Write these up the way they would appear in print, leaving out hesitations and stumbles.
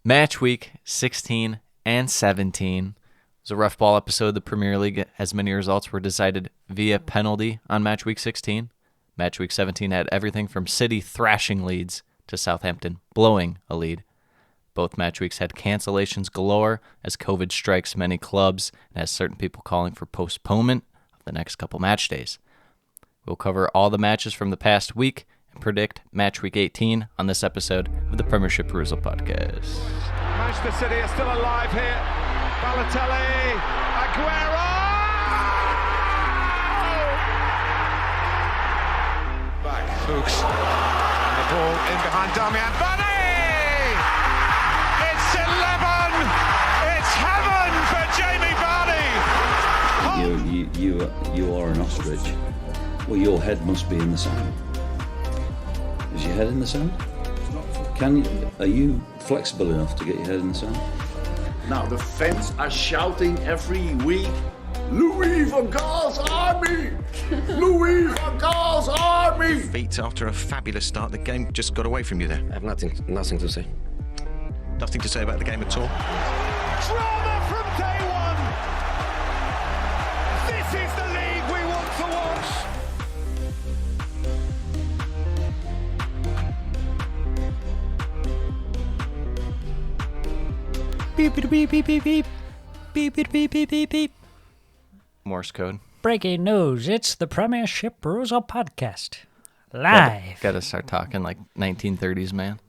Match week 16 and 17 was a rough ball episode of the Premier League, as many results were decided via penalty on match week 16. Match week 17 had everything from City thrashing Leeds to Southampton blowing a lead. Both match weeks had cancellations galore as COVID strikes many clubs and has certain people calling for postponement of the next couple match days. We'll cover all the matches from the past week and predict match week 18 on this episode of the Premiership Perusal podcast. Manchester City are still alive here. Balotelli, Aguero! Back, Fuchs, and the ball in behind Darby and Bunny! It's 11! It's heaven for Jamie Vardy! You are an ostrich. Well, your head must be in the sand. Is your head in the sand? Are you flexible enough to get your head in the sand? Now the fans are shouting every week, Louis van Gaal's army! Louis van Gaal's army! Feet after a fabulous start, the game just got away from you there. I have nothing to say. Nothing to say about the game at all. Drama from day one! This is the league we want to watch! Beep, beep, beep, beep, beep, beep. Beep, beep, beep, beep, beep, beep. Morse code. Breaking news, it's the Premiership Perusal podcast. Live. Gotta start talking like 1930s, man.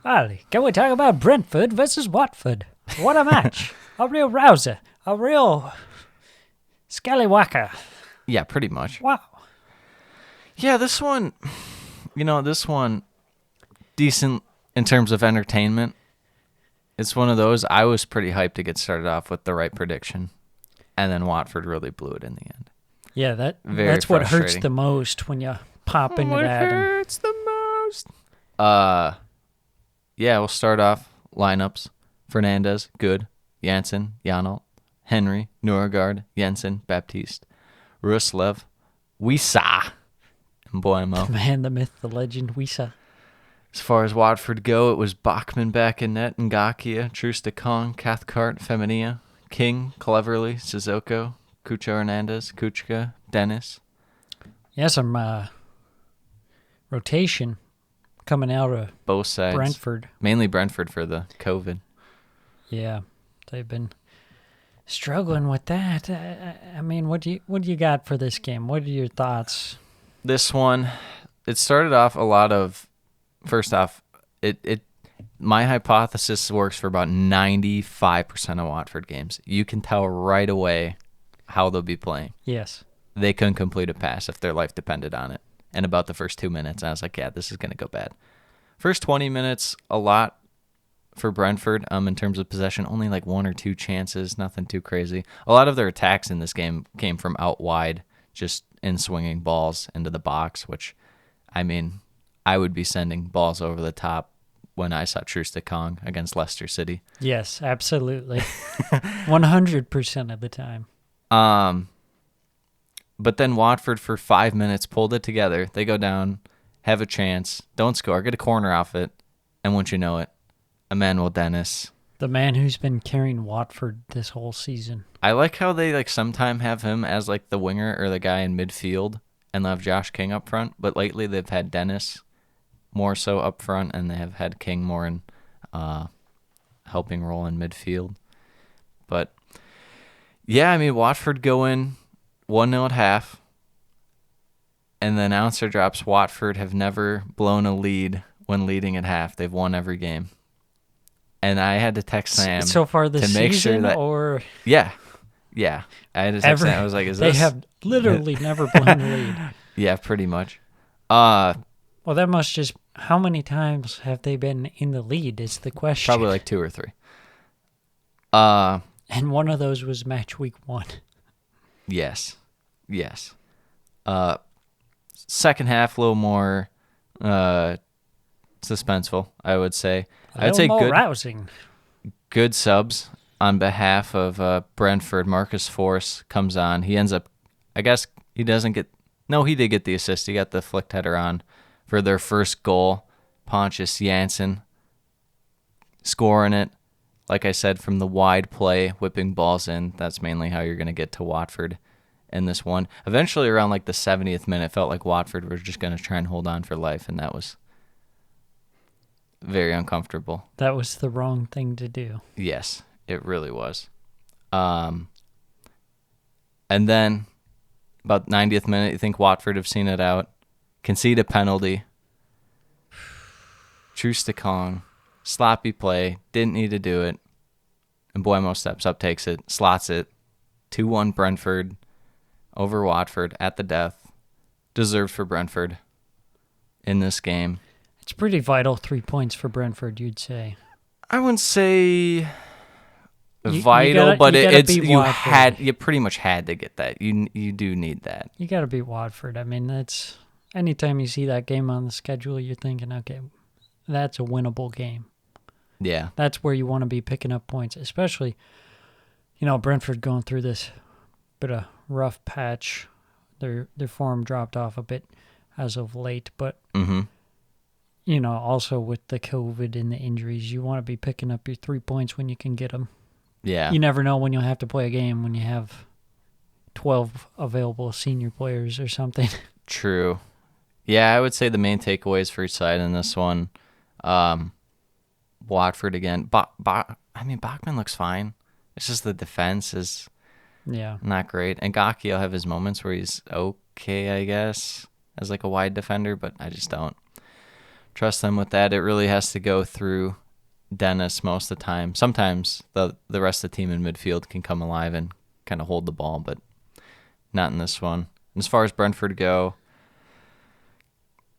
Ollie, can we talk about Brentford versus Watford? What a match. A real rouser. A real scallywhacker. Yeah, pretty much. Wow. Yeah, this one, decent in terms of entertainment. It's one of those, I was pretty hyped to get started off with the right prediction, and then Watford really blew it in the end. Yeah, Very that's what hurts frustrating. the most when you pop into that. Hurts the most. Yeah, we'll start off lineups. Fernandez, good. Janssen, Janelt, Henry, Norgard, Jensen, Baptiste, Ruslev, Wisa, and Boemo. Man, the myth, the legend, Wisa. As far as Watford go, it was Bachmann back in net, Ngakia, Troost-Ekong, Cathcart, Femenia, King, Cleverly, Sissoko, Cucho Hernandez, Kuchka, Dennis. Yeah, some rotation coming out of Both sides. Brentford. Mainly Brentford for the COVID. Yeah, they've been struggling with that. I mean, what do you got for this game? What are your thoughts? This one, it started off a lot of. First off, my hypothesis works for about 95% of Watford games. You can tell right away how they'll be playing. Yes. They couldn't complete a pass if their life depended on it. And about the first 2 minutes, I was like, yeah, this is going to go bad. First 20 minutes, a lot for Brentford in terms of possession. Only like one or two chances, nothing too crazy. A lot of their attacks in this game came from out wide, just in swinging balls into the box, which, I mean, I would be sending balls over the top when I saw Troost-Ekong against Leicester City. Yes, absolutely. 100% of the time. But then Watford for 5 minutes pulled it together. They go down, have a chance, don't score, get a corner off it, and once you know it, Emmanuel Dennis. The man who's been carrying Watford this whole season. I like how they sometimes have him as the winger or the guy in midfield and have Josh King up front, but lately they've had Dennis more so up front, and they have had King more in helping role in midfield. But, yeah, I mean, Watford go in 1-0 at half, and the announcer drops Watford have never blown a lead when leading at half. They've won every game. And I had to text Sam so far this to make season, sure that... or... Yeah. I had to text Sam. I was like, is they this... They have literally never blown a lead. Yeah, pretty much. Well, that must just... How many times have they been in the lead is the question. Probably like 2 or 3. And one of those was match week 1. Yes. Second half, a little more suspenseful, I would say. A little more rousing. Good subs on behalf of Brentford. Marcus Force comes on. He ends up, I guess he doesn't get... No, he did get the assist. He got the flicked header on for their first goal. Pontius Janssen scoring it. Like I said, from the wide play, whipping balls in, that's mainly how you're going to get to Watford in this one. Eventually, around like the 70th minute, it felt like Watford was just going to try and hold on for life, and that was very uncomfortable. That was the wrong thing to do. Yes, it really was. And then, about 90th minute, you think Watford have seen it out. Concede a penalty. Trusticong. Sloppy play. Didn't need to do it. And Buemo steps up, takes it, slots it. 2-1 Brentford over Watford at the death. Deserved for Brentford in this game. It's pretty vital 3 points for Brentford, you'd say. I wouldn't say You vital, gotta- but you gotta it's beat you Watford. pretty much had to get that. You do need that. You got to beat Watford. I mean, that's anytime you see that game on the schedule, you're thinking, okay, that's a winnable game. Yeah. That's where you want to be picking up points, especially, Brentford going through this bit of rough patch. Their form dropped off a bit as of late, but also with the COVID and the injuries, you want to be picking up your 3 points when you can get them. Yeah. You never know when you'll have to play a game when you have 12 available senior players or something. True. Yeah, I would say the main takeaways for each side in this one. Watford again. Bachmann looks fine. It's just the defense is Yeah. not great. And Gaki will have his moments where he's okay, I guess, as like a wide defender, but I just don't trust them with that. It really has to go through Dennis most of the time. Sometimes the rest of the team in midfield can come alive and kind of hold the ball, but not in this one. And as far as Brentford go,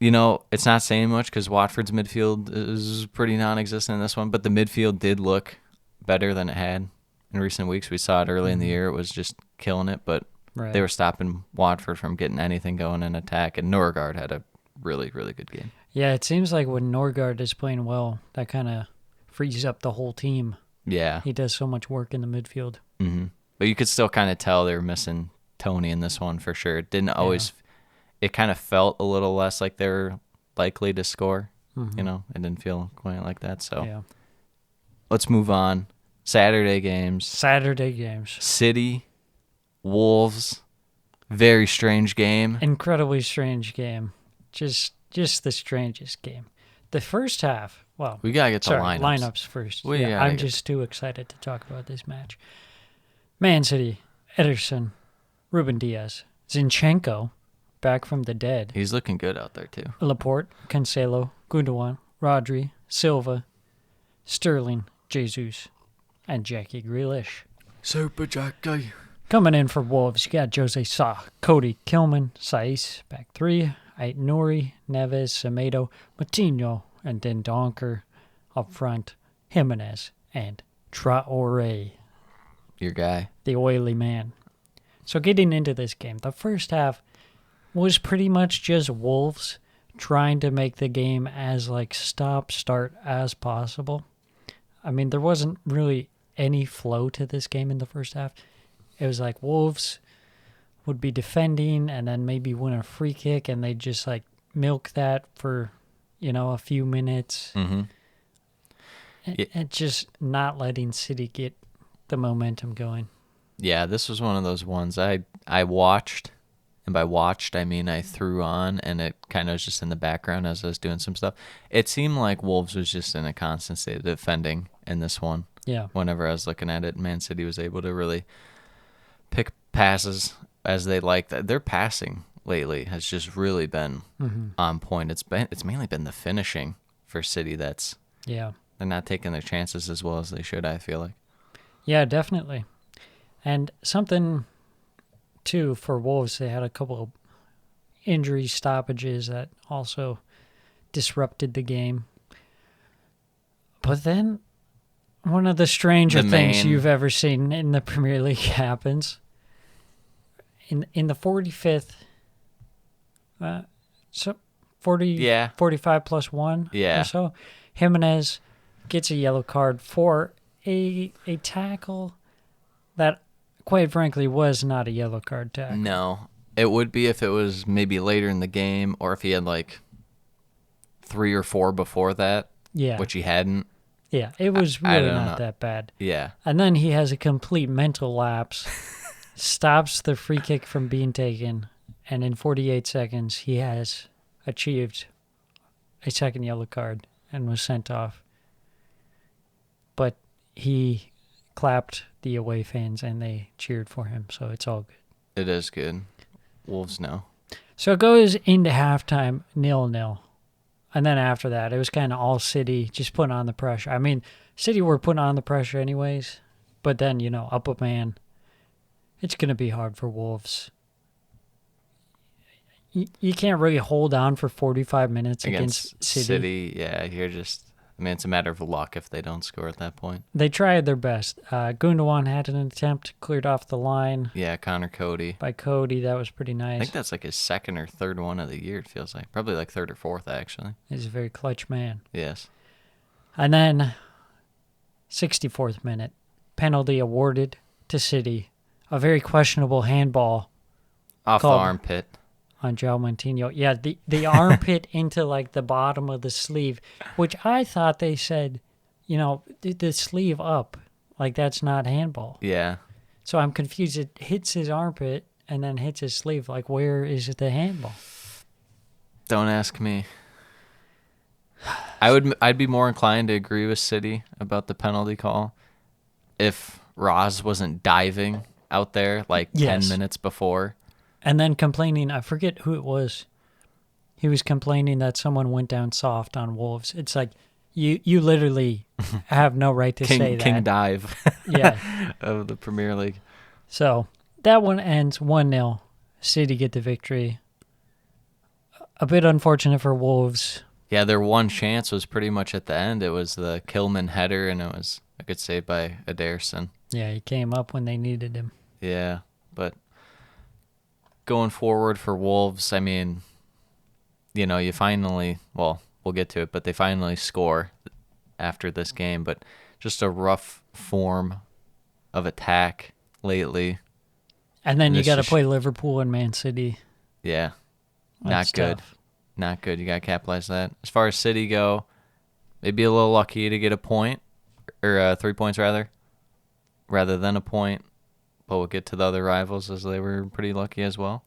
it's not saying much because Watford's midfield is pretty non-existent in this one, but the midfield did look better than it had in recent weeks. We saw it early in the year. It was just killing it, but they were stopping Watford from getting anything going in attack, and Norwich had a really, really good game. Yeah, it seems like when Norgard is playing well, that kind of frees up the whole team. Yeah. He does so much work in the midfield. Mm-hmm. But you could still kind of tell they were missing Tony in this one for sure. It didn't always... It kind of felt a little less like they were likely to score. It didn't feel quite like that. So let's move on. Saturday games. City, Wolves. Very strange game. Incredibly strange game. Just the strangest game. The first half, we got to get to lineups first. I'm just too excited to talk about this match. Man City, Ederson, Ruben Diaz, Zinchenko, back from the dead. He's looking good out there, too. Laporte, Cancelo, Gundogan, Rodri, Silva, Sterling, Jesus, and Jackie Grealish. Super Jackie. Coming in for Wolves, you got Jose Sa, Cody, Kilman, Saiz, back three, Ait Nouri, Neves, Semedo, Matinho, and then Donker up front, Jimenez, and Traore. Your guy. The oily man. So getting into this game, the first half was pretty much just Wolves trying to make the game as stop-start as possible. I mean, there wasn't really any flow to this game in the first half. It was like Wolves would be defending and then maybe win a free kick, and they'd just milk that for, a few minutes. Mm-hmm. And just not letting City get the momentum going. Yeah, this was one of those ones I watched. And by watched, I mean I threw on, and it kind of was just in the background as I was doing some stuff. It seemed like Wolves was just in a constant state of defending in this one. Yeah. Whenever I was looking at it, Man City was able to really pick passes as they like. Their passing lately has just really been on point. It's mainly been the finishing for City that's they're not taking their chances as well as they should, I feel like. Yeah, definitely. And something too, for Wolves, they had a couple of injury stoppages that also disrupted the game. But then one of the stranger things you've ever seen in the Premier League happens. In the 45th, 45 plus 1 or so, Jimenez gets a yellow card for a tackle that, quite frankly, was not a yellow card tackle. No. It would be if it was maybe later in the game, or if he had 3 or 4 before that, which he hadn't. Yeah, it was I really don't not know. that bad. Yeah. And then he has a complete mental lapse, stops the free kick from being taken, and in 48 seconds, he has achieved a second yellow card and was sent off. But he clapped the away fans and they cheered for him, so it's all good. It is good. Wolves know. So it goes into halftime 0-0. And then after that, it was kind of all City just putting on the pressure. I mean, City were putting on the pressure anyways, but then, up a man. It's going to be hard for Wolves. You can't really hold on for 45 minutes against City. Yeah, it's a matter of luck if they don't score at that point. They tried their best. Gundogan had an attempt, cleared off the line Yeah, Connor Cody. by Cody. That was pretty I nice. think that's like his second or third one of the year, it feels like. Probably like third or fourth, actually. He's a very clutch man. Yes. And then, 64th minute, penalty awarded to City. A very questionable handball Off the Called- armpit. on João Moutinho. Yeah, the armpit into like the bottom of the sleeve, which I thought they said, the sleeve up. Like that's not handball. Yeah. So I'm confused. It hits his armpit and then hits his sleeve. Like where is the handball? Don't ask me. I'd be more inclined to agree with City about the penalty call if Roz wasn't diving out there like Yes. 10 minutes before. And then complaining, I forget who it was. He was complaining that someone went down soft on Wolves. It's like you literally have no right to say that. King dive Yeah. of the Premier League. So that one ends 1-0. City get the victory. A bit unfortunate for Wolves. Yeah, their one chance was pretty much at the end. It was the Kilman header, and it was a good save by Ederson. Yeah, he came up when they needed him. Yeah, but going forward for Wolves, I mean, you finally, well, we'll get to it, but they finally score after this game, but just a rough form of attack lately. And then you This got to is- play Liverpool and Man City. Yeah, That's not good. tough. Not good. You got to capitalize that. As far as City go, maybe a little lucky to get a point, or 3 points rather than a point. But we'll get to the other rivals as they were pretty lucky as well.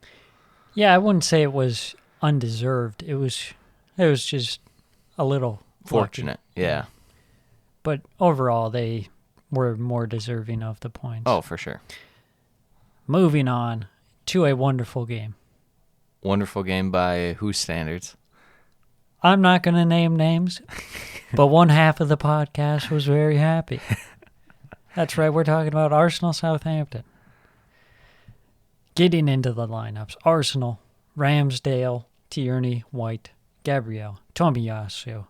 Yeah, I wouldn't say it was undeserved. It was just a little lucky. Fortunate, yeah. But overall, they were more deserving of the points. Oh, for sure. Moving on to a wonderful game. Wonderful game by whose standards? I'm not going to name names, but one half of the podcast was very happy. That's right, we're talking about Arsenal Southampton. Getting into the lineups. Arsenal, Ramsdale, Tierney, White, Gabrielle, Tomiyasu.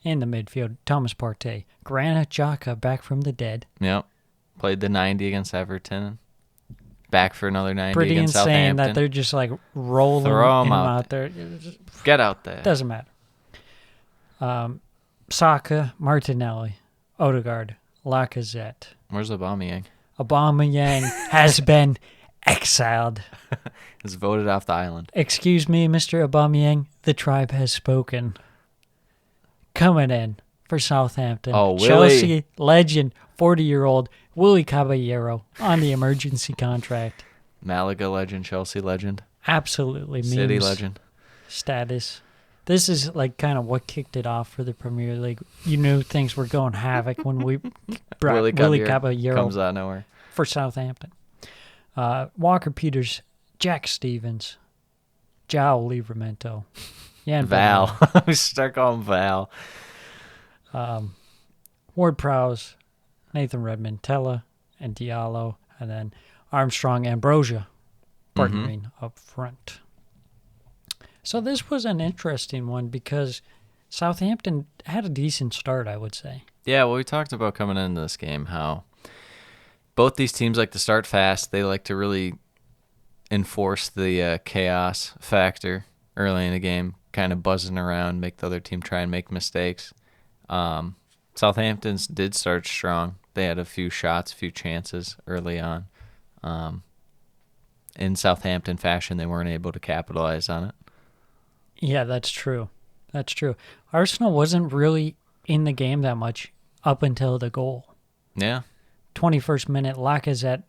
In the midfield, Thomas Partey. Granit Xhaka back from the dead. Yep. Played the 90 against Everton. Back for another 90 Pretty against insane Southampton. that they're just like rolling Throw 'em him out out there. Get out there. Doesn't matter. Saka, Martinelli, Odegaard, Lacazette. Where's Aubameyang? Aubameyang has been exiled. He's voted off the island. Excuse me, Mr. Aubameyang. The tribe has spoken. Coming in for Southampton. Oh, Willie. Chelsea legend, 40-year-old Willie Caballero on the emergency contract. Malaga legend, Chelsea legend, Absolutely memes. City legend. Status. This is like kind of what kicked it off for the Premier League. You knew things were going havoc when we brought Willie Caballero comes out of nowhere. for Southampton. Walker Peters, Jack Stevens, João Livramento, Jan Val. We start calling him Val. Ward-Prowse, Nathan Redmond, Tella, and Diallo, and then Armstrong, Ambrosia, partnering up front. So this was an interesting one because Southampton had a decent start, I would say. Yeah, well, we talked about coming into this game how both these teams like to start fast. They like to really enforce the chaos factor early in the game, kind of buzzing around, make the other team try and make mistakes. Southampton's did start strong. They had a few shots, a few chances early on. In Southampton fashion, they weren't able to capitalize on it. Yeah, that's true. That's true. Arsenal wasn't really in the game that much up until the goal. Yeah. 21st minute, Lacazette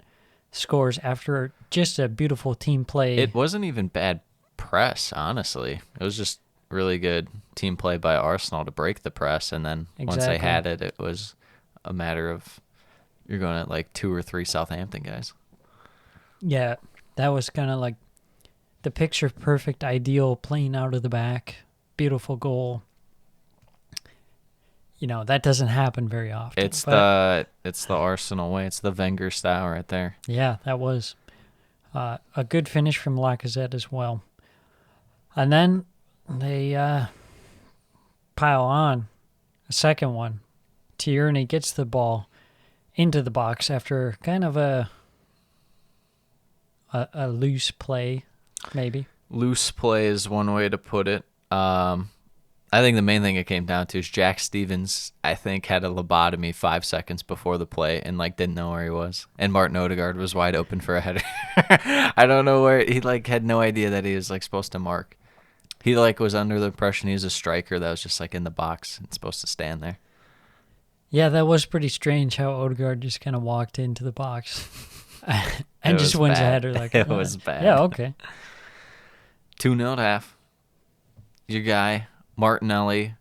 scores after just a beautiful team play. It wasn't even bad press, honestly. It was just really good team play by Arsenal to break the press, and then once they Exactly. had it, it was a matter of you're going at like 2 or 3 Southampton guys. Yeah, that was kind of like the picture-perfect ideal playing out of the back. Beautiful goal. You know, that doesn't happen very often. It's but the Arsenal way. It's the Wenger style right there. yeah, that was a good finish from Lacazette as well. And then they pile on a second one. Tierney gets the ball into the box after kind of a loose play, maybe. Loose play is one way to put it. I think the main thing it came down to is Jack Stevens, I think, had a lobotomy 5 seconds before the play and didn't know where he was. And Martin Odegaard was wide open for a header. I don't know where he had no idea that he was supposed to mark. He was under the impression he was a striker that was just in the box and supposed to stand there. Yeah, that was pretty strange how Odegaard just kind of walked into the box and just wins a bad. header. It was bad. Yeah, okay. 2-0 to half. Your guy, Martinelli,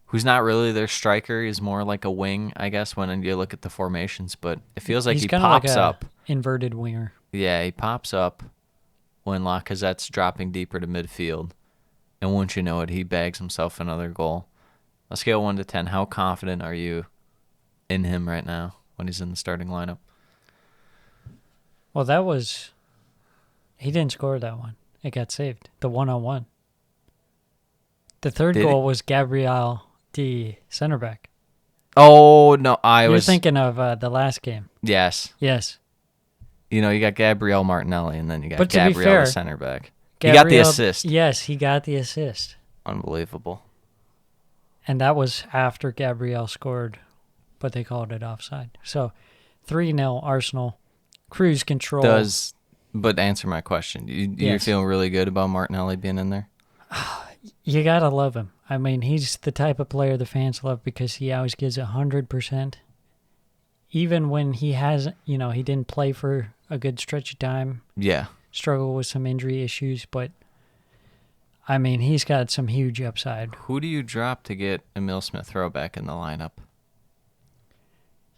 who's not really their striker, he's more like a wing, I guess, when you look at the formations, but it feels like He's he kinda pops like a up. inverted winger. Yeah, he pops up when Lacazette's dropping deeper to midfield. And once you know it, he bags himself another goal. On a scale of 1 to 10, how confident are you in him right now when he's in the starting lineup? Well, he didn't score that one. It got saved. The 1-on-1. The third Did goal was Gabrielle, the center back. Oh, no, You're thinking of the last game. Yes. Yes. You got Gabrielle Martinelli, and then you got But to be Gabrielle, fair, the center back. He got the Gabrielle- assist. Yes, he got the assist. Unbelievable. And that was after Gabrielle scored, but they called it offside. So 3-0 Arsenal. Cruise control. But answer my question. You're Yes. feeling really good about Martinelli being in there? You got to love him. I mean, he's the type of player the fans love because he always gives 100%. Even when he hasn't, he didn't play for a good stretch of time. Yeah. Struggle with some injury issues, but I mean, he's got some huge upside. Who do you drop to get Emile Smith-Rowe back in the lineup?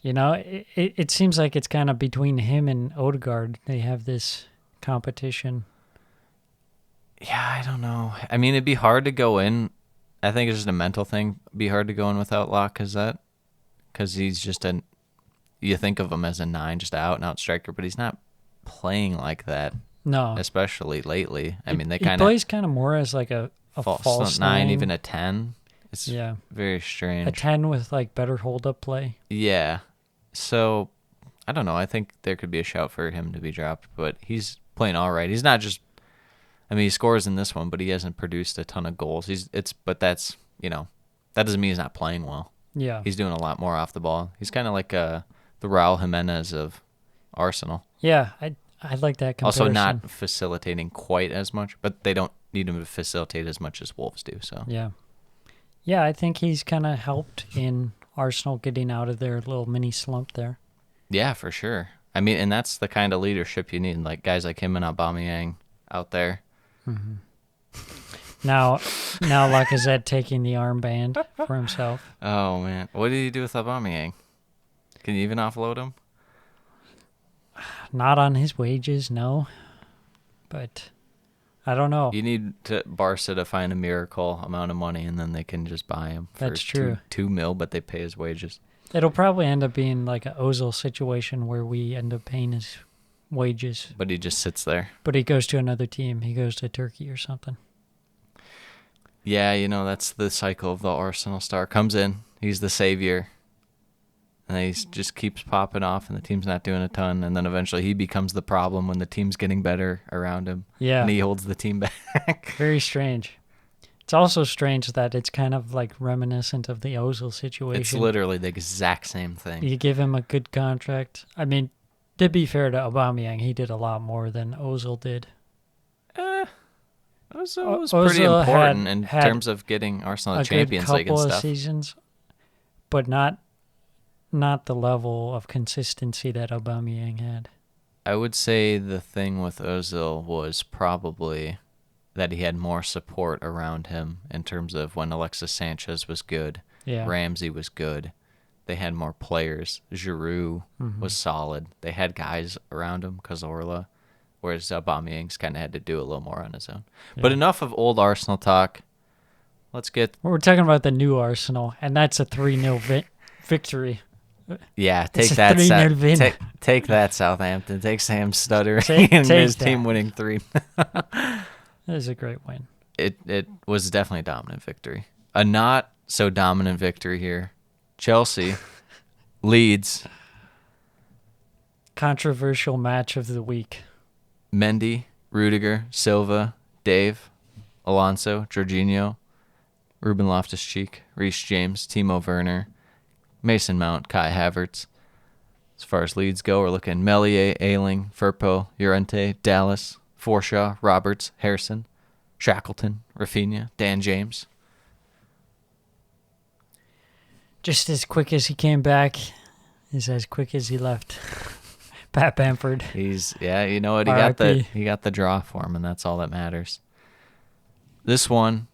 It seems like it's kind of between him and Odegaard. They have this competition. Yeah, I don't know. I mean, it'd be hard to go in. I think it's just a mental thing. It'd be hard to go in without Lacazette because he's just you think of him as a 9, just out-and-out striker, but he's not playing like that, No. especially lately. I mean, they he kind of plays kind of more as like a false 9, 9, even a 10. It's Yeah. very strange. A 10 with better hold-up play. Yeah. So, I don't know. I think there could be a shout for him to be dropped, but he's playing all right. He's not just... I mean, he scores in this one, but he hasn't produced a ton of goals. But that's, that doesn't mean he's not playing well. Yeah. He's doing a lot more off the ball. He's kind of like the Raul Jimenez of Arsenal. Yeah, I like that comparison. Also not facilitating quite as much, but they don't need him to facilitate as much as Wolves do. So Yeah. Yeah, I think he's kind of helped in Arsenal getting out of their little mini slump there. Yeah, for sure. I mean, and that's the kind of leadership you need, like guys like him and Aubameyang out there. Mm-hmm. Now Lacazette taking the armband for himself. Oh, man. What did you do with Aubameyang? Can you even offload him? Not on his wages, no. But I don't know. You need Barca to find a miracle amount of money, and then they can just buy him for That's true. 2 mil, but they pay his wages. It'll probably end up being like an Ozil situation where we end up paying his wages. But he just sits there. But he goes to another team. He goes to Turkey or something. Yeah, that's the cycle of the Arsenal star. Comes in, he's the savior, and then he just keeps popping off, and the team's not doing a ton, and then eventually he becomes the problem when the team's getting better around him. Yeah. And he holds the team back. Very strange. It's also strange that it's kind of like reminiscent of the Ozil situation. It's literally the exact same thing. You give him a good contract. I mean, to be fair to Aubameyang, he did a lot more than Ozil did. Ozil was pretty Ozil important in had terms of getting Arsenal a Champions good League and couple of stuff. seasons, but not not the level of consistency that Aubameyang had. I would say the thing with Ozil was probably that he had more support around him in terms of when Alexis Sanchez was good, Yeah. Ramsey was good. They had more players. Giroud was solid. They had guys around him, Cazorla, whereas Aubameyang's kind of had to do a little more on his own. But enough of old Arsenal talk. Let's get... We're talking about the new Arsenal, and that's a 3-0 victory. Yeah, It's take a that. 3-0 win. Take that, Southampton. Take Sam stuttering Take and his that. team winning 3. That is a great win. It was definitely a dominant victory. A not so dominant victory here. Chelsea, Leeds, Controversial match of the week. Mendy, Rudiger, Silva, Dave, Alonso, Jorginho, Ruben Loftus-Cheek, Reece James, Timo Werner, Mason Mount, Kai Havertz. As far as Leeds go, we're looking Meslier, Ayling, Firpo, Llorente, Dallas, Forshaw, Roberts, Harrison, Shackleton, Rafinha, Dan James. Just as quick as he came back is as quick as he left. Pat Bamford. You know what, RIP. he got the draw for him, and that's all that matters. This one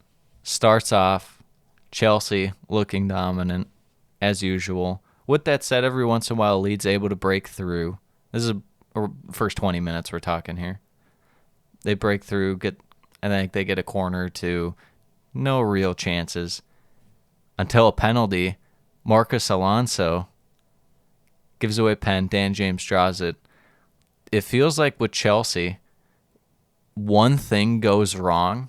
starts off Chelsea looking dominant as usual. With that said, every once in a while Leeds able to break through. This is the first 20 minutes we're talking here. They break through, I think they get a corner or two. No real chances until a penalty. Marcus Alonso gives away a pen. Dan James draws it. It feels like with Chelsea, one thing goes wrong,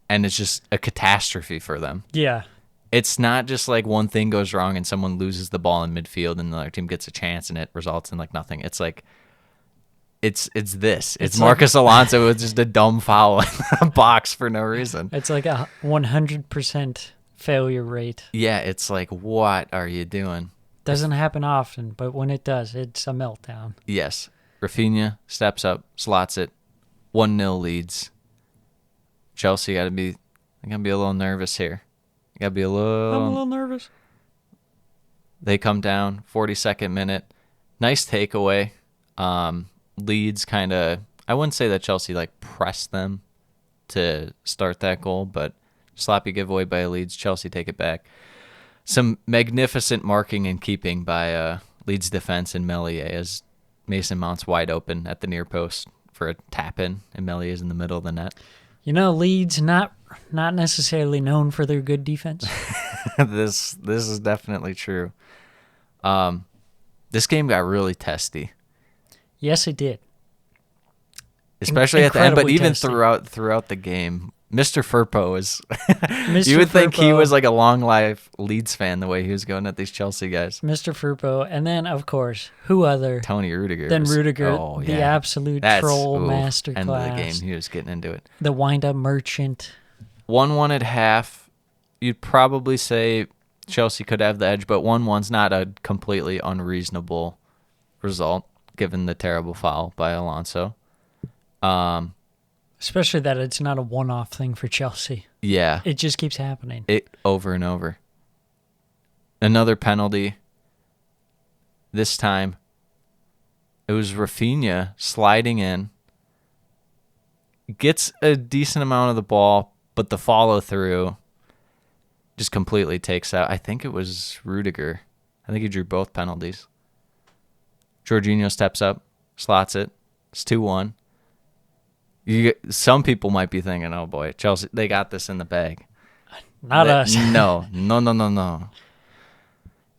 and it's just a catastrophe for them. Yeah. It's not just like one thing goes wrong and someone loses the ball in midfield and the other team gets a chance and it results in like nothing. It's like it's this. It's Marcus Alonso with just a dumb foul in a box for no reason. It's like a 100% failure rate. Yeah, it's like, what are you doing? Doesn't happen often, but when it does, it's a meltdown. Yes. Rafinha steps up, slots it. 1-0 leads. Chelsea gotta be a little nervous here. I'm a little nervous. They come down, 42nd minute. Nice takeaway. Leeds kind of, I wouldn't say that Chelsea like pressed them to start that goal, but sloppy giveaway by Leeds. Chelsea take it back. Some magnificent marking and keeping by Leeds defense and Meslier as Mason Mount's wide open at the near post for a tap-in, and Mellier's in the middle of the net. You know, Leeds not necessarily known for their good defense. This is definitely true. This game got really testy. Yes, it did. Especially at the end, but Incredibly even testy. throughout the game, Mr. Firpo is... Mr. You would think he Firpo. was like a long-life Leeds fan the way he was going at these Chelsea guys. Mr. Firpo, and then, of course, who other Tony Rudiger. than was- Rudiger, oh, the yeah. absolute That's- troll ooh, masterclass. End of the game, he was getting into it. The wind-up merchant. 1-1 at half. You'd probably say Chelsea could have the edge, but 1-1's not a completely unreasonable result, given the terrible foul by Alonso. Especially that it's not a one-off thing for Chelsea. Yeah. It just keeps happening. It over and over. Another penalty. This time, it was Rafinha sliding in. Gets a decent amount of the ball, but the follow-through just completely takes out. I think it was Rudiger. I think he drew both penalties. Jorginho steps up, slots it. It's 2-1. Some people might be thinking, oh boy, Chelsea, they got this in the bag. Not us. No.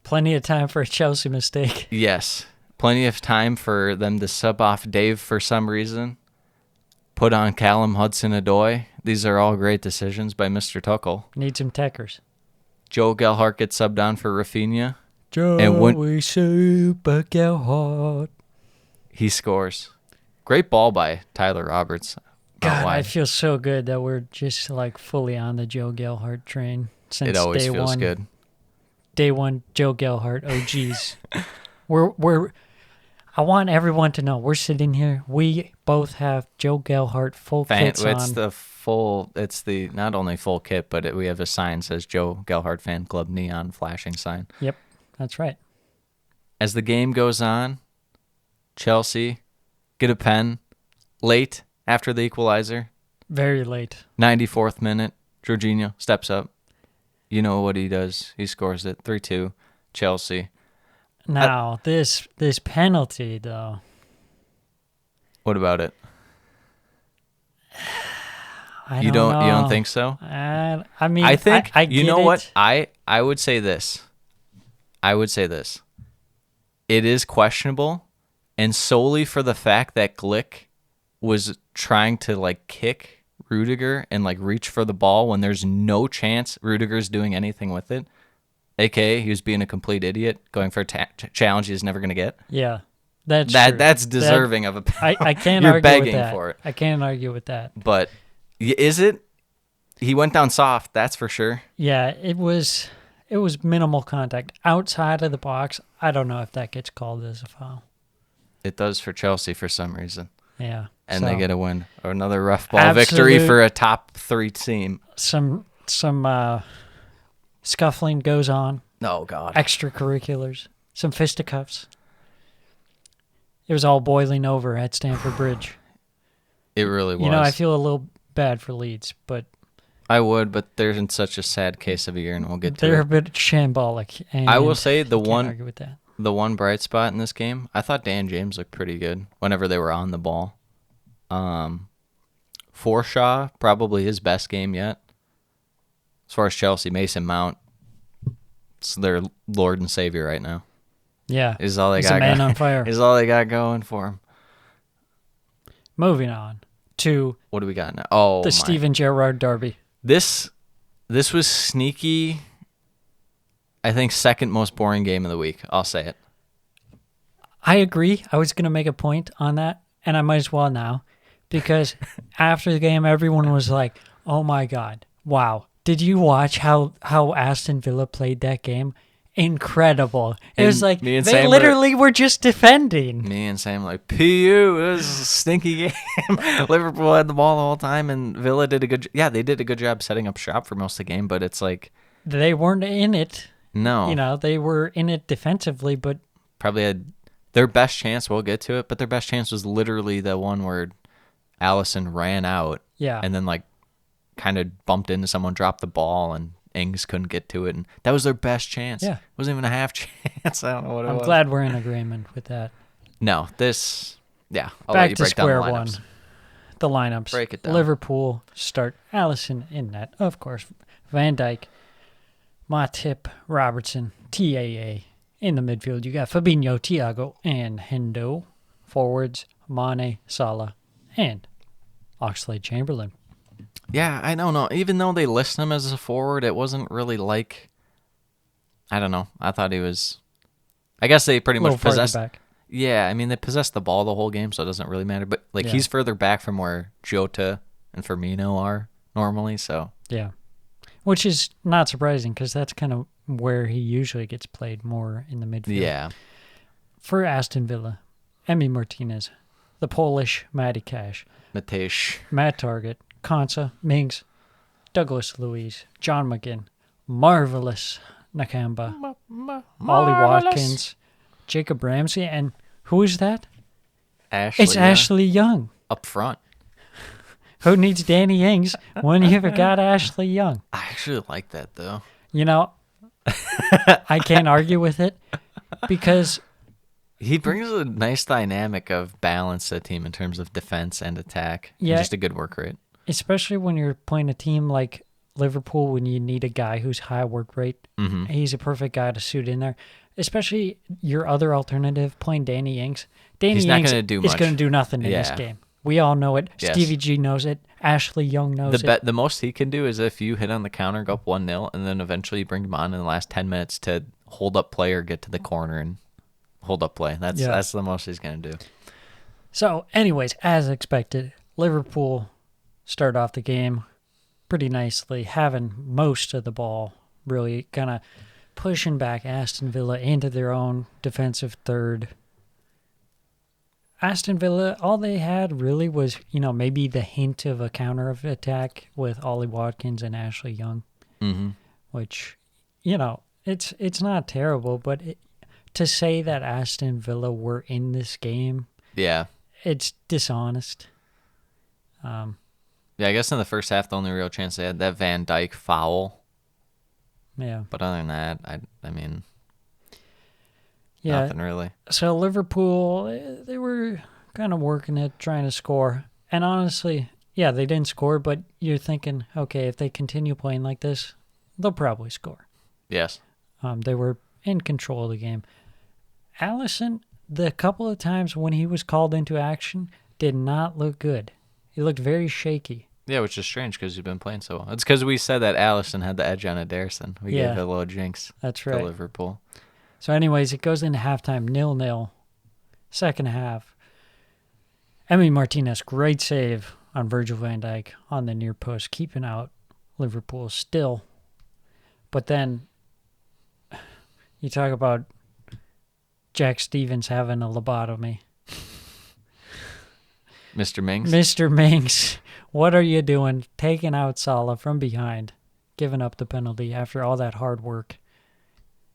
Plenty of time for a Chelsea mistake. Yes. Plenty of time for them to sub off Dave for some reason. Put on Callum Hudson-Odoi. These are all great decisions by Mr. Tuchel. Need some techers. Joe Gelhardt gets subbed on for Rafinha. Joey Super Gelhardt. He scores. Great ball by Tyler Roberts. God, Why? I feel so good that we're just like fully on the Joe Gelhardt train since It always day feels one. good. Day one, Joe Gelhardt. Oh, geez. I want everyone to know we're sitting here. We both have Joe Gelhardt full kits on. It's the not only full kit, but we have a sign that says Joe Gelhardt Fan Club neon flashing sign. Yep, that's right. as the game goes on, Chelsea get a pen late after the equalizer. Very late. 94th minute, Jorginho steps up. You know what he does. He scores it. 3-2, Chelsea. Now, this penalty, though. What about it? You don't think so? I mean, I think I you get know it. what? I would say this. It is questionable, and solely for the fact that Glick was trying to like kick Rudiger and like reach for the ball when there's no chance Rudiger's doing anything with it. AKA, he was being a complete idiot, going for a challenge he's never going to get. Yeah, true. That's deserving of a penalty. I can't You're argue begging with that. for it. I can't argue with that. But is it? He went down soft, that's for sure. Yeah, it was minimal contact outside of the box. I don't know if that gets called as a foul. It does for Chelsea for some reason. Yeah, And so, they get a win. Or another rough ball victory for a top 3 team. Some scuffling goes on. Oh, God. Extracurriculars. Some fisticuffs. It was all boiling over at Stamford Bridge. It really was. You know, I feel a little bad for Leeds, but I would, but they're in such a sad case of a year, and we'll get to they're it. a bit shambolic. And I will say can't argue with that. the one bright spot in this game, I thought Dan James looked pretty good whenever they were on the ball. Forshaw, probably his best game yet. As far as Chelsea, Mason Mount, it's their Lord and Savior right now. Yeah, Is all they he's got a man going. on fire. Is all they got going for him. Moving on to What do we got now? Oh, the my. Steven Gerrard derby. This was sneaky. I think second most boring game of the week. I'll say it. I agree. I was going to make a point on that, and I might as well now, because after the game, everyone was like, "Oh my God, wow! Did you watch how Aston Villa played that game? Incredible!" It was And like me and they Sam literally were just defending. Me and Sam like, PU, it was a stinky game. Liverpool had the ball the whole time, and Villa did a good they did a good job setting up shop for most of the game, but it's like, They weren't in it. no. You know, they were in it defensively, but Probably had their best chance, we'll get to it, but their best chance was literally the one where Allison ran out yeah. and then like kind of bumped into someone, dropped the ball, and Ings couldn't get to it, and that was their best chance. Yeah. It wasn't even a half chance. I don't know what it I'm was. glad we're in agreement with that. No, I'll let Back you to break down square the one. lineups. The lineups. Break it down. Liverpool start Allison in net, of course. Van Dijk, Matip, Robertson, TAA. In the midfield, you got Fabinho, Thiago, and Hendo. Forwards, Mane, Salah, and Oxlade-Chamberlain. Yeah, I don't know. Even though they list him as a forward, it wasn't really like, I don't know. I thought he was, I guess they pretty much possessed. Back. Yeah, I mean, they possessed the ball the whole game, so it doesn't really matter. But like, Yeah. he's further back from where Jota and Firmino are normally, so. Yeah. Which is not surprising because that's kind of where he usually gets played, more in the midfield. Yeah. For Aston Villa, Emi Martinez, the Polish Matty Cash, Matej. Matt Target, Konsa, Mings, Douglas Luiz, John McGinn, Marvelous Nakamba, Ollie Watkins, Jacob Ramsey, and who is that? Ashley. It's Ashley Young. Up front. Who needs Danny Ings when you've got Ashley Young? I actually like that, though. You know, I can't argue with it because He brings a nice dynamic of balance to the team in terms of defense and attack. Yeah. And just a good work rate. especially when you're playing a team like Liverpool, when you need a guy who's high work rate, he's a perfect guy to suit in there. Especially your other alternative, playing Danny Ings. Danny He's not Ings gonna do is much. going to do nothing in this Yeah. game. We all know it. Yes. Stevie G knows it. Ashley Young knows it. The most he can do is if you hit on the counter, go up 1-0, and then eventually you bring him on in the last 10 minutes to hold up play or get to the corner and hold up play. That's the most he's going to do. So, anyways, as expected, Liverpool start off the game pretty nicely, having most of the ball, really kind of pushing back Aston Villa into their own defensive third. Aston Villa, all they had really was, maybe the hint of a counter of attack with Ollie Watkins and Ashley Young, Mm-hmm. which, it's not terrible, but to say that Aston Villa were in this game, Yeah. it's dishonest. Yeah, I guess in the first half, the only real chance they had, that Van Dijk foul. Yeah. But other than that, I mean, Yeah. nothing really. So Liverpool, they were kind of working it, trying to score. And honestly, yeah, they didn't score, but you're thinking, okay, if they continue playing like this, they'll probably score. Yes. They were in control of the game. Alisson, the couple of times when he was called into action, did not look good. He looked very shaky. Yeah, which is strange because he's been playing so well. It's because we said that Alisson had the edge on Ederson. We gave it a little jinx That's to right. Liverpool. So anyways, it goes into halftime, 0-0. Second half. Emi Martinez, great save on Virgil van Dijk on the near post, keeping out Liverpool still. But then you talk about Jack Stevens having a lobotomy. Mr. Mings? Mr. Minks, what are you doing? Taking out Salah from behind, giving up the penalty after all that hard work.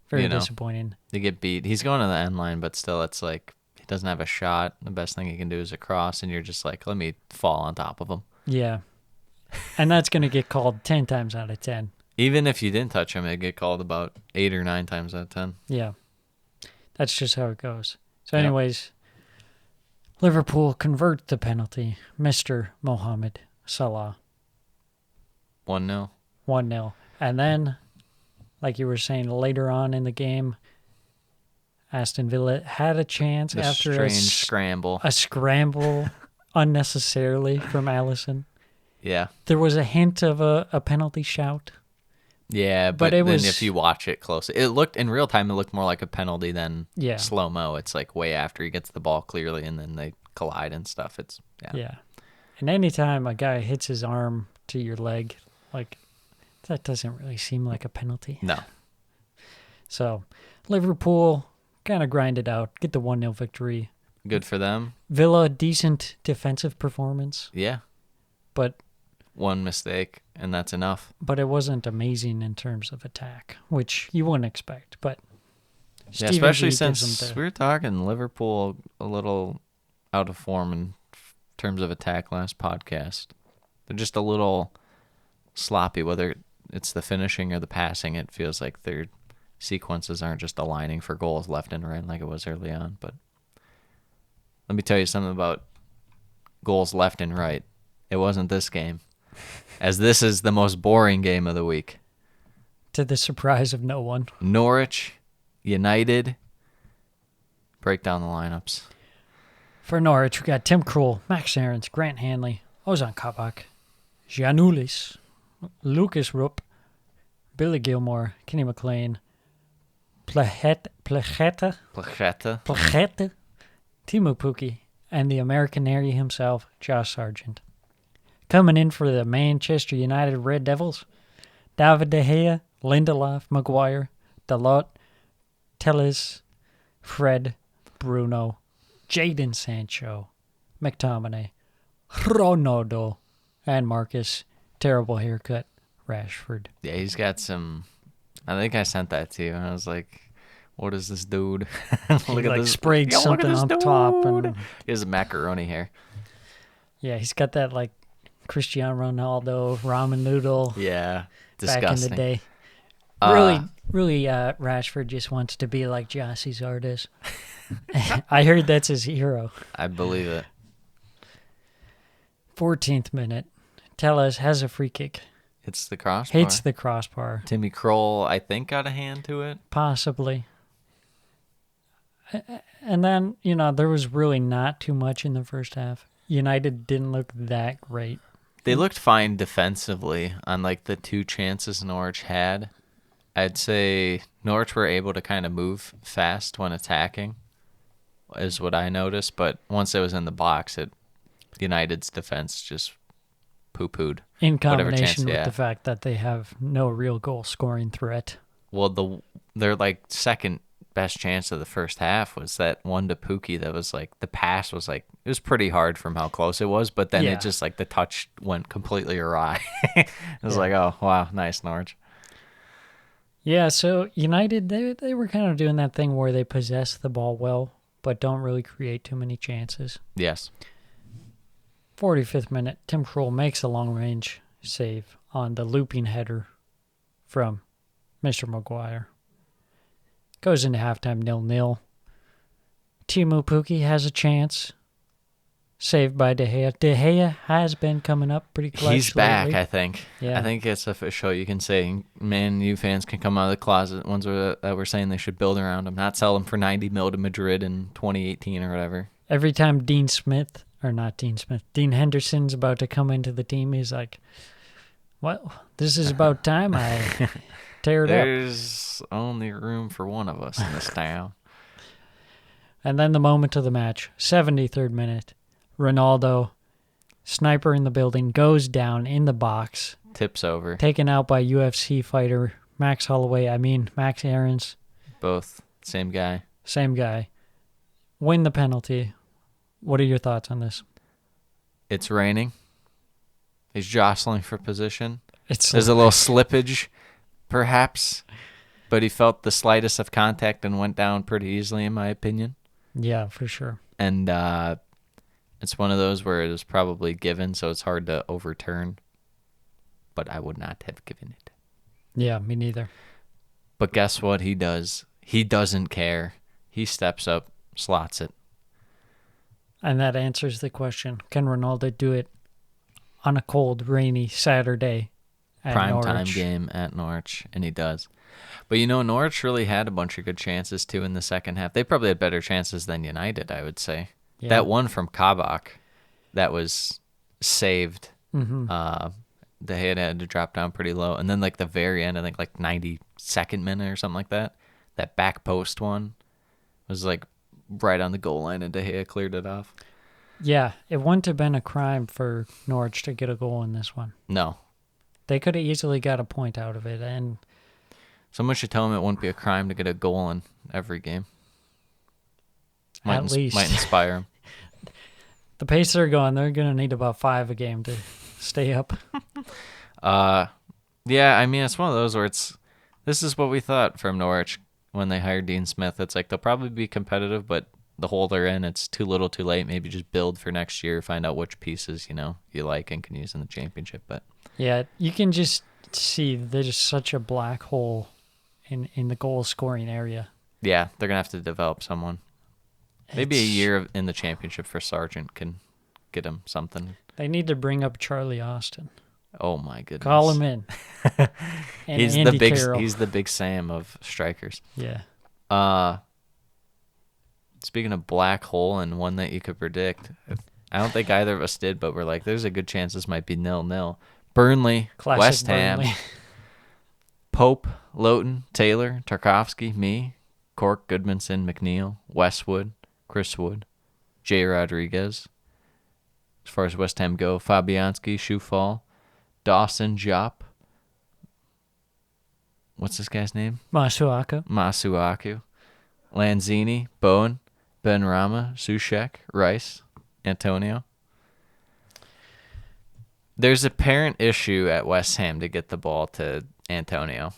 Very disappointing. They get beat. He's going to the end line, but still, it's like he doesn't have a shot. The best thing he can do is a cross, and you're just like, let me fall on top of him. Yeah. And that's going to get called 10 times out of 10. Even if you didn't touch him, it'd get called about 8 or 9 times out of 10. Yeah. That's just how it goes. So anyways, Liverpool convert the penalty. Mr. Mohamed Salah. 1-0. 1-0. And then, like you were saying, later on in the game, Aston Villa had a chance The after strange scramble. a scramble unnecessarily from Alisson. Yeah. There was a hint of a penalty shout. Yeah, But but it then was- if you watch it closely, it looked in real time. It looked more like a penalty than Yeah. slow mo. It's like way after he gets the ball clearly, and then they collide and stuff. It's Yeah. And anytime a guy hits his arm to your leg, like, that doesn't really seem like a penalty. No. So Liverpool kind of grind it out, get the 1-0 victory. Good for them. Villa, decent defensive performance, Yeah. but One mistake, and that's enough. it wasn't amazing in terms of attack, which you wouldn't expect. But Yeah, Stevie especially G gives them since the- we were talking Liverpool a little out of form in terms of attack last podcast. They're just a little sloppy, whether it's the finishing or the passing. It feels like their sequences aren't just aligning for goals left and right like it was early on. But let me tell you something about goals left and right. It wasn't this game, as this is the most boring game of the week. to the surprise of no one. Norwich, United. Break down the lineups. For Norwich, we got Tim Krul, Max Aarons, Grant Hanley, Ozan Kabak, Giannoulis, Lucas Rupp, Billy Gilmore, Kenny McLean, Placheta, Placheta. Timo Pukki, and the Americanary himself, Josh Sargent. Coming in for the Manchester United Red Devils, David De Gea, Lindelof, Maguire, Dalot, Telles, Fred, Bruno, Jadon Sancho, McTominay, Ronaldo, and Marcus. Terrible haircut, Rashford. Yeah, he's got some. I think I sent that to you, and I was like, "What is this dude?" He like sprayed something on top, and He has macaroni hair. yeah, he's got that like Cristiano Ronaldo ramen noodle Yeah, back disgusting. in the day. Really, Rashford just wants to be like Jossie's artist. I heard that's his hero. I believe it. 14th minute, Telles has a free kick, It's the crossbar. hits the crossbar, Timmy Kroll, I think, got a hand to it. possibly. And then, there was really not too much in the first half. United didn't look that great. They looked fine defensively on like the 2 chances Norwich had. I'd say Norwich were able to kind of move fast when attacking, is what I noticed. But once it was in the box, United's defense just poo-pooed. In whatever combination chance, with yeah. the fact that they have no real goal scoring threat. Well, their like second best chance of the first half was that one to Pukki that was like the pass was like it was pretty hard from how close it was, but then Yeah. it just like the touch went completely awry. It was like, oh wow, nice Norwich. Yeah, so United, they were kind of doing that thing where they possess the ball well, but don't really create too many chances. Yes. 45th minute, Tim Krul makes a long-range save on the looping header from Mr. Maguire. Goes into halftime 0-0. Timu Pukki has a chance. Saved by De Gea. De Gea has been coming up pretty clutch He's back, lately. I think. Yeah. I think it's official. You can say, Man U fans can come out of the closet. Ones that were saying they should build around him, not sell him for 90 mil to Madrid in 2018 or whatever. Every time Dean Henderson's about to come into the team, he's like, well, this is about time I tear it up. There's only room for one of us in this town. And then the moment of the match, 73rd minute, Ronaldo, sniper in the building, goes down in the box. Tips over. Taken out by UFC fighter Max Aarons. Both. Same guy. Same guy. Win the penalty. What are your thoughts on this? It's raining. He's jostling for position. There's a little slippage, perhaps, but he felt the slightest of contact and went down pretty easily, in my opinion. Yeah, for sure. And it's one of those where it is probably given, so it's hard to overturn. But I would not have given it. Yeah, me neither. But guess what he does? He doesn't care. He steps up, slots it. And that answers the question. Can Ronaldo do it on a cold, rainy Saturday at Prime time Norwich? game at Norwich, and he does. But Norwich really had a bunch of good chances, too, in the second half. They probably had better chances than United, I would say. Yeah. That one from Kabak, that was saved. Mm-hmm. The head had to drop down pretty low. And then, the very end, I think, 92nd minute or something like that, that back post one was, right on the goal line, and De Gea cleared it off. Yeah, it wouldn't have been a crime for Norwich to get a goal in this one. No. They could have easily got a point out of it, and Someone should tell him it wouldn't be a crime to get a goal in every game. At least. Might inspire him. The pace they're going, they're going to need about 5 a game to stay up. Yeah, it's one of those where this is what we thought from Norwich when they hired Dean Smith. It's they'll probably be competitive, but the hole they're in, it's too little too late. Maybe just build for next year, find out which pieces, you like and can use in the championship. But Yeah, you can just see there's such a black hole in the goal scoring area. yeah, they're going to have to develop someone. Maybe a year in the championship for Sargent can get him something. They need to bring up Charlie Austin. Oh my goodness. Call him in. And He's Andy the big Carroll. he's the big Sam of strikers. Yeah. Speaking of black hole and one that you could predict, I don't think either of us did, but we're like, there's a good chance this might be 0-0. Burnley, Classic West Ham, Burnley. Pope, Lowton, Taylor, Tarkovsky, me, Cork, Goodmanson, McNeil, Westwood, Chris Wood, Jay Rodriguez. As far as West Ham go, Fabianski, Shufall, Dawson, Jop. What's this guy's name? Masuaku. Lanzini, Bowen, Benrahma, Sushek, Rice, Antonio. There's apparent issue at West Ham to get the ball to Antonio.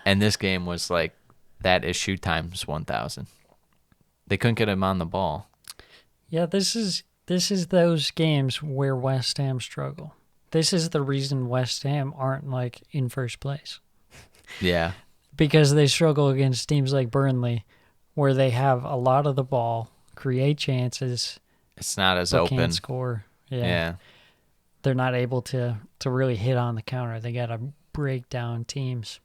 And this game was that issue times 1,000. They couldn't get him on the ball. Yeah, this is those games where West Ham struggle. This is the reason West Ham aren't in first place. Yeah. Because they struggle against teams like Burnley, where they have a lot of the ball, create chances. It's not as but open. Can't score. Yeah. They're not able to really hit on the counter. They got to break down teams.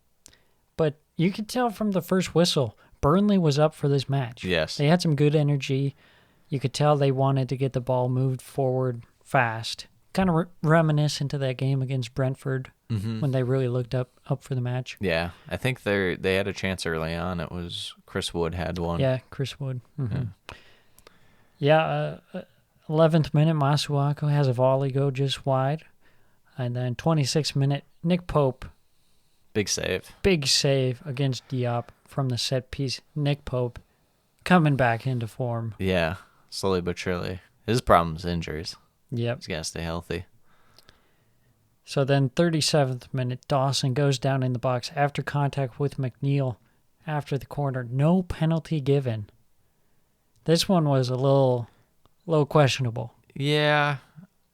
But you could tell from the first whistle, Burnley was up for this match. Yes. They had some good energy. You could tell they wanted to get the ball moved forward fast. Kind of reminiscent to that game against Brentford when they really looked up for the match. Yeah. I think they had a chance early on. It was Chris Wood had one. Yeah, Chris Wood. Mm-hmm. Yeah, 11th minute, Masuaku has a volley go just wide. And then 26th minute, Nick Pope. Big save. Big save against Diop from the set piece. Nick Pope coming back into form. Yeah. Slowly but surely. His problem's injuries. Yep. He's got to stay healthy. So then 37th minute, Dawson goes down in the box after contact with McNeil after the corner. No penalty given. This one was a little questionable. Yeah,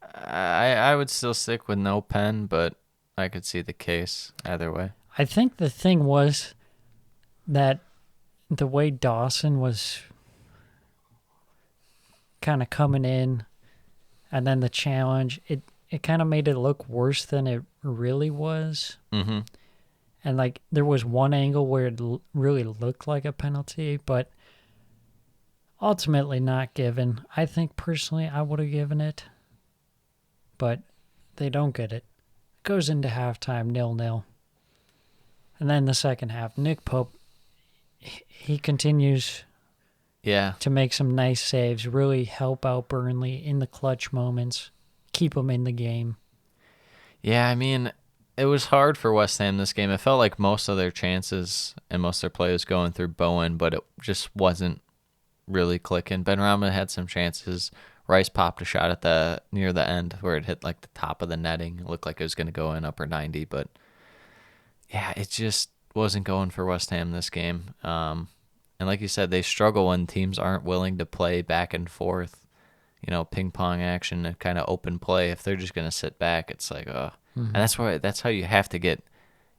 I would still stick with no pen, but I could see the case either way. I think the thing was that the way Dawson was kind of coming in and then the challenge, it kind of made it look worse than it really was. Mm-hmm. And like there was one angle where it really looked like a penalty, but ultimately not given. I think personally I would have given it, but they don't get it. It goes into halftime 0-0. And then the second half, Nick Pope, he continues to make some nice saves, really help out Burnley in the clutch moments, keep them in the game. Yeah, I mean, it was hard for West Ham this game. It felt like most of their chances and most of their play was going through Bowen, but it just wasn't really clicking. Benrahma had some chances. Rice popped a shot at near the end where it hit like the top of the netting. It looked like it was going to go in upper 90, but yeah, it just wasn't going for West Ham this game. And like you said, they struggle when teams aren't willing to play back and forth, ping pong action and kind of open play. If they're just going to sit back, it's like, oh. And that's how you have to get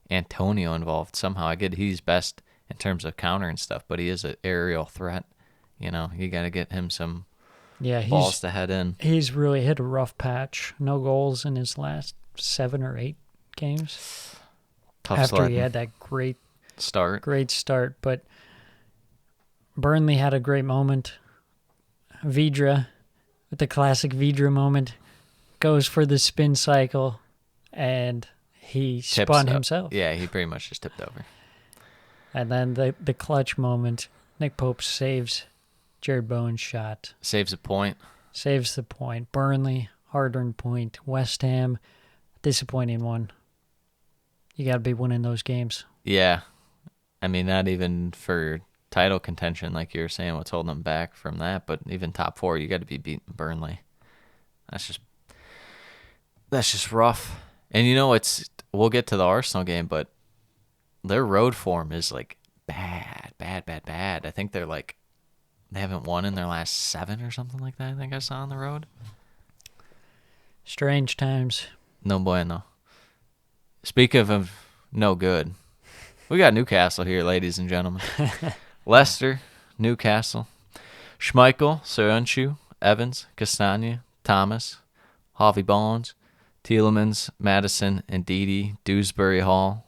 Antonio involved somehow. I get he's best in terms of counter and stuff, but he is an aerial threat. You got to get him some balls to head in. He's really hit a rough patch. No goals in his last 7 or 8 games. Tough after sledding. He had that great start. But Burnley had a great moment. Vidra, with the classic Vidra moment, goes for the spin cycle, and he spun himself. Yeah, he pretty much just tipped over. And then the clutch moment, Nick Pope saves Jared Bowen's shot. Saves a point. Saves the point. Burnley, hard-earned point. West Ham, disappointing one. You got to be winning those games. Yeah. I mean, not even for title contention, like you were saying, what's holding them back from that, but even top 4, you got to be beating Burnley. That's just rough. And we'll get to the Arsenal game, but their road form is like bad. I think they're like, they haven't won in their last 7 or something like that, I think I saw on the road. Strange times. No bueno. Speak of no good, we got Newcastle here, ladies and gentlemen. Leicester, Newcastle, Schmeichel, Soyuncu, Evans, Castagna, Thomas, Harvey Barnes, Tielemans, Madison, and Ndidi, Dewsbury Hall.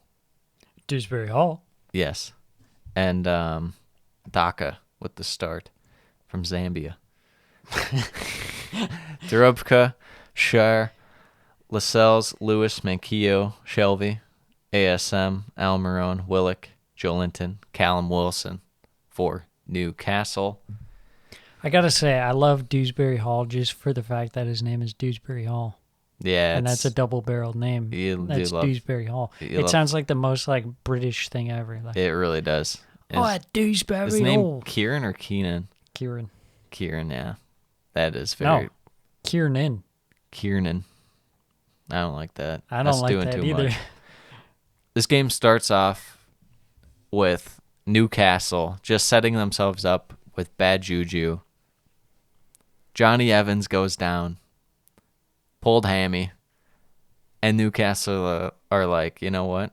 Dewsbury Hall? Yes. And Dhaka with the start from Zambia. Dorubka, Shire, Lascelles, Lewis, Manquillo, Shelby, ASM, Almiron, Willock, Joelinton, Callum Wilson for Newcastle. I got to say, I love Dewsbury Hall just for the fact that his name is Dewsbury Hall. Yeah. And that's a double-barreled name. That's Dewsbury Hall. It sounds like the most British thing ever. It really does. At Dewsbury Hall. His name Kieran or Keenan? Kieran, yeah. That is very... No, Kieran. I don't like that. I don't That's like doing that too either. Much. This game starts off with Newcastle just setting themselves up with bad juju. Johnny Evans goes down, pulled hammy, and Newcastle are like, you know what?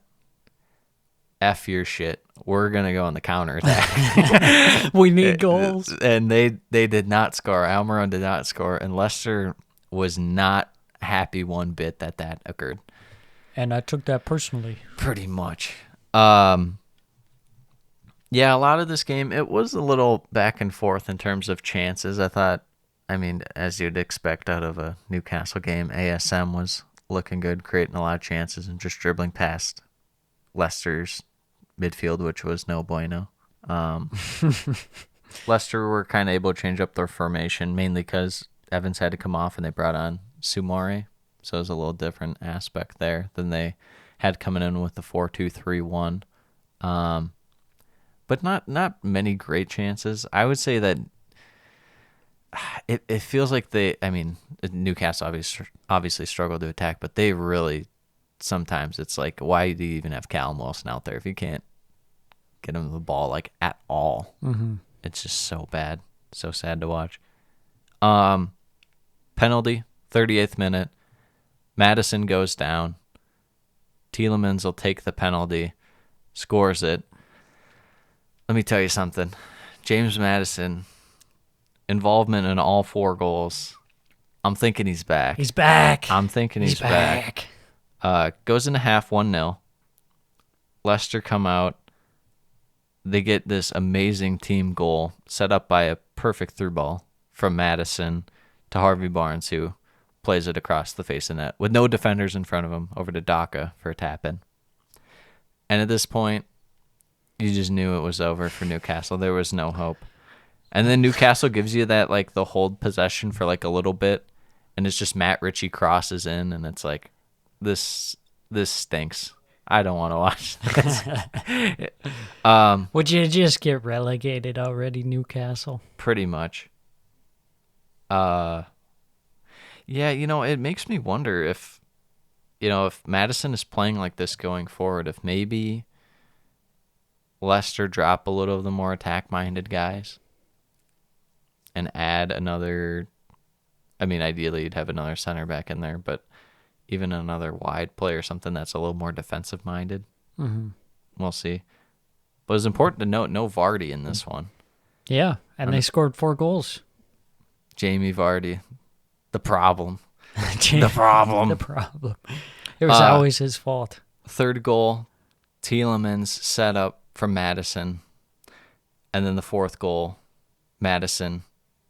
F your shit. We're going to go on the counterattack. We need goals. And they did not score. Almiron did not score, and Leicester was not happy one bit that occurred. And I took that personally. Pretty much. Yeah, a lot of this game, it was a little back and forth in terms of chances. I thought, as you'd expect out of a Newcastle game, ASM was looking good, creating a lot of chances and just dribbling past Leicester's midfield, which was no bueno. Leicester were kind of able to change up their formation, mainly because Evans had to come off and they brought on Soumare. So it was a little different aspect there than they had coming in with the 4-2-3-1. But not many great chances. I would say that it feels like Newcastle obviously struggled to attack, but they really sometimes it's like, why do you even have Callum Wilson out there if you can't get him the ball like at all? Mm-hmm. It's just so bad, so sad to watch. Penalty, 38th minute. Maddison goes down. Tielemans will take the penalty, scores it. Let me tell you something. James Maddison, involvement in all 4 goals. I'm thinking he's back. He's back. I'm thinking he's back. Goes into half 1-0. Leicester come out. They get this amazing team goal set up by a perfect through ball from Maddison to Harvey Barnes, who plays it across the face of the net with no defenders in front of him over to Daka for a tap-in. And at this point, you just knew it was over for Newcastle. There was no hope. And then Newcastle gives you that, like, the hold possession for, like, a little bit, and it's just Matt Ritchie crosses in, and it's like, this stinks. I don't want to watch this. Would you just get relegated already, Newcastle? Pretty much. Yeah, it makes me wonder if Maddison is playing like this going forward, if maybe Leicester drop a little of the more attack-minded guys and add another, ideally you'd have another center back in there, but even another wide player, something that's a little more defensive-minded. Mm-hmm. We'll see. But it's important to note, no Vardy in this one. Yeah, and they scored 4 goals. Jamie Vardy, the problem. The problem. It was always his fault. Third goal, Tielemans set up from Maddison. And then the 4th goal, Maddison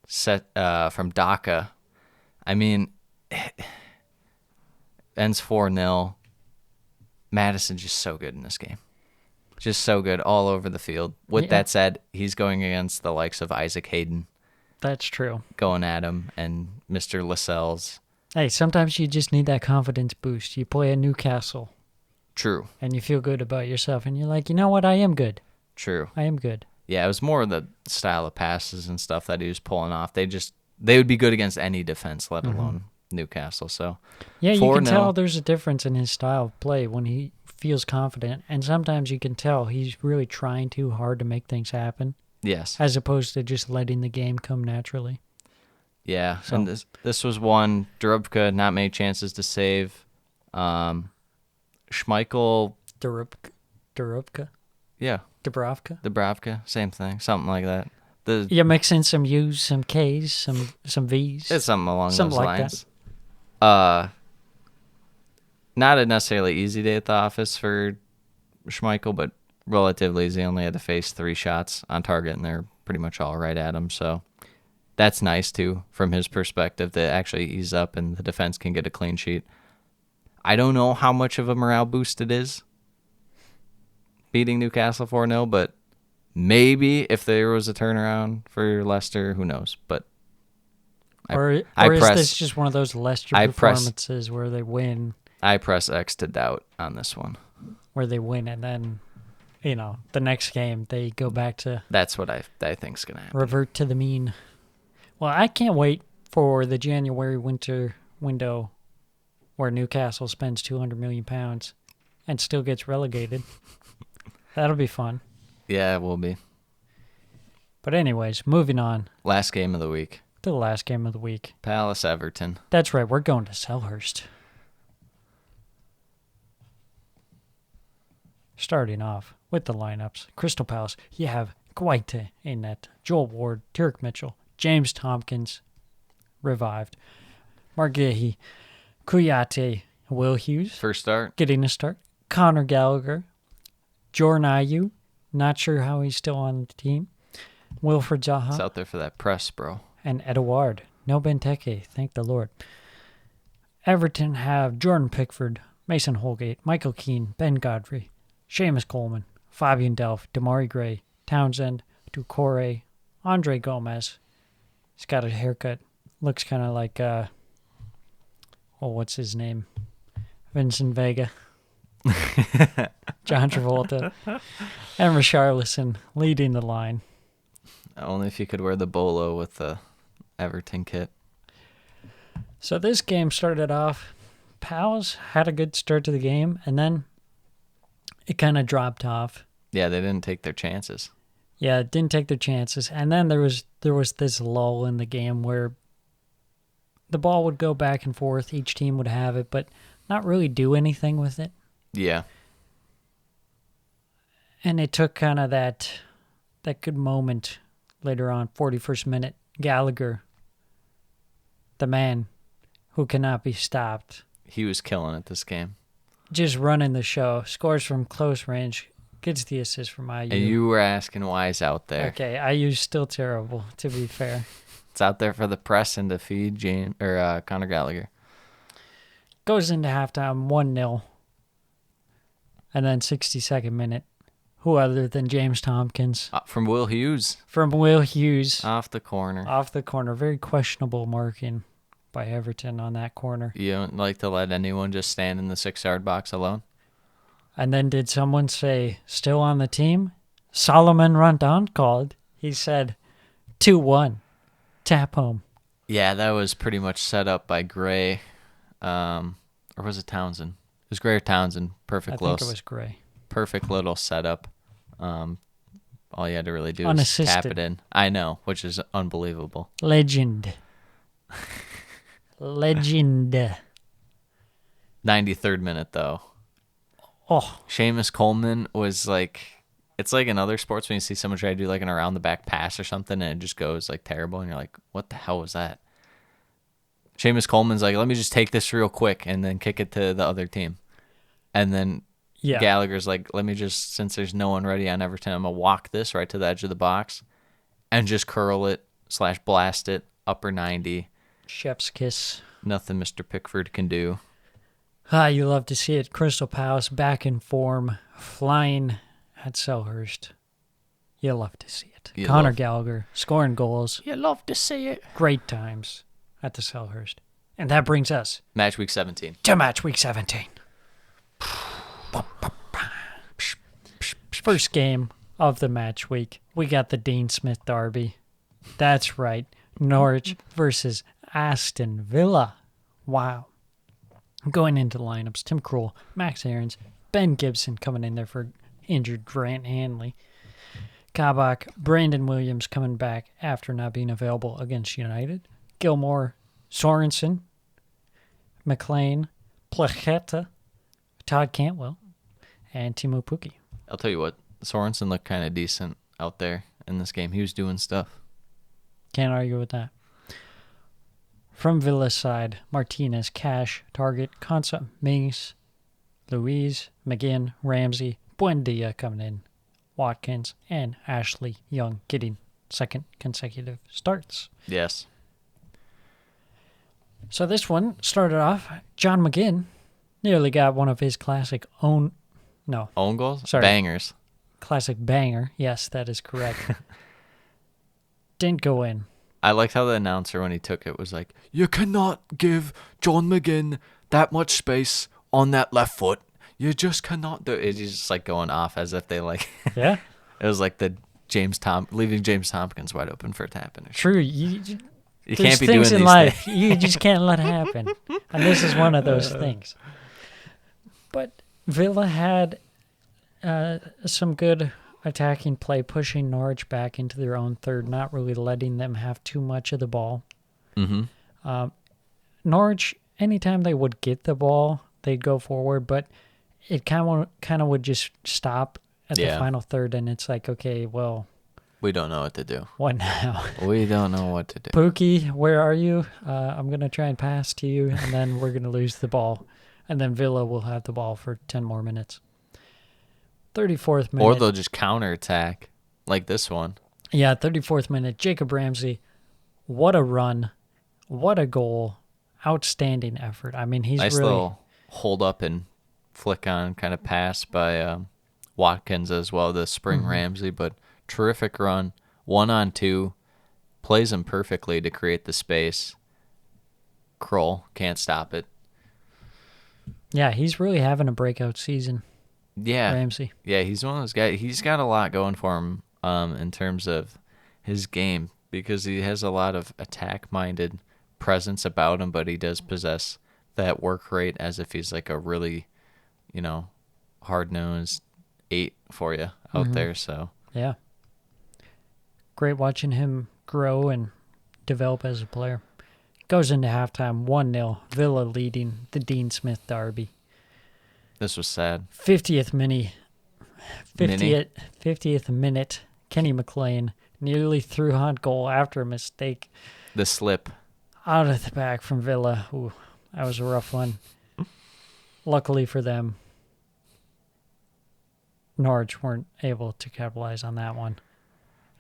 set from Daka. Ends 4-0. Madison's just so good in this game. Just so good all over the field. With that said, he's going against the likes of Isaac Hayden. That's true. Going at him, and Mr. Lascelles. Hey, sometimes you just need that confidence boost. You play at Newcastle. True. And you feel good about yourself, and you're like, you know what? I am good. True. I am good. Yeah, it was more of the style of passes and stuff that he was pulling off. They would be good against any defense, let alone Newcastle. So yeah, you can tell there's a difference in his style of play when he feels confident, and sometimes you can tell he's really trying too hard to make things happen. Yes. As opposed to just letting the game come naturally. Yeah, so. And this was one. Darubka, not many chances to save. Schmeichel. Darubka? Yeah. Dubravka, same thing, something like that. You mix in some U's, some K's, some V's. It's something along those like lines. That. Not a necessarily easy day at the office for Schmeichel, but relatively easy. He only had to face 3 shots on target, and they're pretty much all right at him. So that's nice, too, from his perspective, to actually ease up and the defense can get a clean sheet. I don't know how much of a morale boost it is beating Newcastle 4-0, but maybe if there was a turnaround for Leicester, who knows? But is this just one of those Leicester performances where they win? I press X to doubt on this one. Where they win and then, the next game they go back to... That's what I think's going to happen. Revert to the mean. Well, I can't wait for the January winter window where Newcastle spends £200 million and still gets relegated. That'll be fun. Yeah, it will be. But anyways, moving on. Last game of the week. The last game of the week. Palace Everton. That's right, we're going to Selhurst. Starting off with the lineups. Crystal Palace, you have Guaita in net. Joel Ward, Tyrek Mitchell, James Tompkins, revived. Margehi, Kouyaté, Will Hughes. First start. Getting a start. Conor Gallagher, Jordan Ayew, not sure how he's still on the team. Wilfred Zaha. It's out there for that press, bro. And Edouard. No Benteke, thank the Lord. Everton have Jordan Pickford, Mason Holgate, Michael Keane, Ben Godfrey, Seamus Coleman, Fabian Delph, Damari Gray, Townsend, Doucouré, Andre Gomez. He's got a haircut. Looks kind of like, what's his name? Vincent Vega. John Travolta. And Richarlison leading the line. Only if you could wear the bolo with the Everton kit. So this game started off Pals had a good start to the game, and then it kind of dropped off. Yeah, they didn't take their chances. Yeah, didn't take their chances. And then there was this lull in the game where the ball would go back and forth. Each team would have it, but not really do anything with it. Yeah. And it took kind of that good moment later on, 41st minute. Gallagher, the man who cannot be stopped. He was killing it this game. Just running the show. Scores from close range. Gets the assist from IU. And you were asking why he's out there. Okay, IU's still terrible, to be fair. It's out there for the press and to feed Conor Gallagher. Goes into halftime 1-0. And then 62nd minute. Who other than James Tompkins? From Will Hughes. From Will Hughes. Off the corner. Off the corner. Very questionable marking by Everton on that corner. You don't like to let anyone just stand in the 6-yard box alone? And then did someone say, still on the team? Solomon Rondon called. He said, 2-1. Tap home. Yeah, that was pretty much set up by Gray. Or was it Townsend? It was Gray or Townsend. I think it was Gray. Perfect little setup. All you had to really do Unassisted. is tap it in. I know, which is unbelievable. Legend. Legend. 93rd minute, though. Oh, Seamus Coleman was like, it's like in other sports when you see someone try to do like an around the back pass or something and it just goes like terrible and you're like, what the hell was that? Seamus Coleman's like, let me just take this real quick and then kick it to the other team. And then yeah. Gallagher's like, let me just, since there's no one ready on Everton, I'm going to walk this right to the edge of the box and just curl it / blast it upper 90. Chef's kiss. Nothing Mr. Pickford can do. You love to see it. Crystal Palace back in form, flying at Selhurst. You love to see it. Conor Gallagher scoring goals. You love to see it. Great times at the Selhurst. And that brings us Matchweek 17. to Matchweek 17. First game of the match week. We got the Dean Smith Derby. That's right. Norwich versus Aston Villa. Wow. Going into the lineups, Tim Krul, Max Aarons, Ben Gibson coming in there for injured Grant Hanley. Kabak, Brandon Williams coming back after not being available against United. Gilmore, Sorensen, McLean, Placheta, Todd Cantwell, and Timo Pukki. I'll tell you what, Sorensen looked kind of decent out there in this game. He was doing stuff. Can't argue with that. From Villa's side, Martinez, Cash, Target, Konsa, Mings, Louise, McGinn, Ramsey, Buendia coming in, Watkins, and Ashley Young getting second consecutive starts. Yes. So this one started off, John McGinn nearly got one of his classic own goals? Sorry. Bangers. Classic banger. Yes, that is correct. Didn't go in. I liked how the announcer, when he took it, was like, you cannot give John McGinn that much space on that left foot. You just cannot do it. He's just like going off as if they like... Yeah? It was like the leaving James Tompkins wide open for a tap-in. True. You can't be doing things in these life things. you just can't let happen. And this is one of those things. But Villa had some good attacking play, pushing Norwich back into their own third, not really letting them have too much of the ball. Mm-hmm. Norwich, anytime they would get the ball, they'd go forward, but it kind of would just stop at the final third, and it's like, okay, well... We don't know what to do. What now? We don't know what to do. Pookie, where are you? I'm going to try and pass to you, and then we're going to lose the ball. And then Villa will have the ball for 10 more minutes. 34th minute. Or they'll just counterattack like this one. Yeah, 34th minute. Jacob Ramsey. What a run. What a goal. Outstanding effort. I mean, he's nice really... little hold up and flick on kind of pass by Watkins as well, the spring Ramsey, but terrific run. 1-on-2. Plays him perfectly to create the space. Kroll can't stop it. Yeah, he's really having a breakout season. Yeah. Ramsey. Yeah, he's one of those guys. He's got a lot going for him in terms of his game because he has a lot of attack-minded presence about him, but he does possess that work rate as if he's like a really, hard-nosed 8 for you out there. So Yeah. Great watching him grow and develop as a player. Goes into halftime 1-0. Villa leading the Dean Smith Derby. this was sad. 50th minute. Kenny McLean nearly threw on goal after a mistake The slip. out of the back from Villa. Ooh, that was a rough one. Luckily for them, Norwich weren't able to capitalize on that one.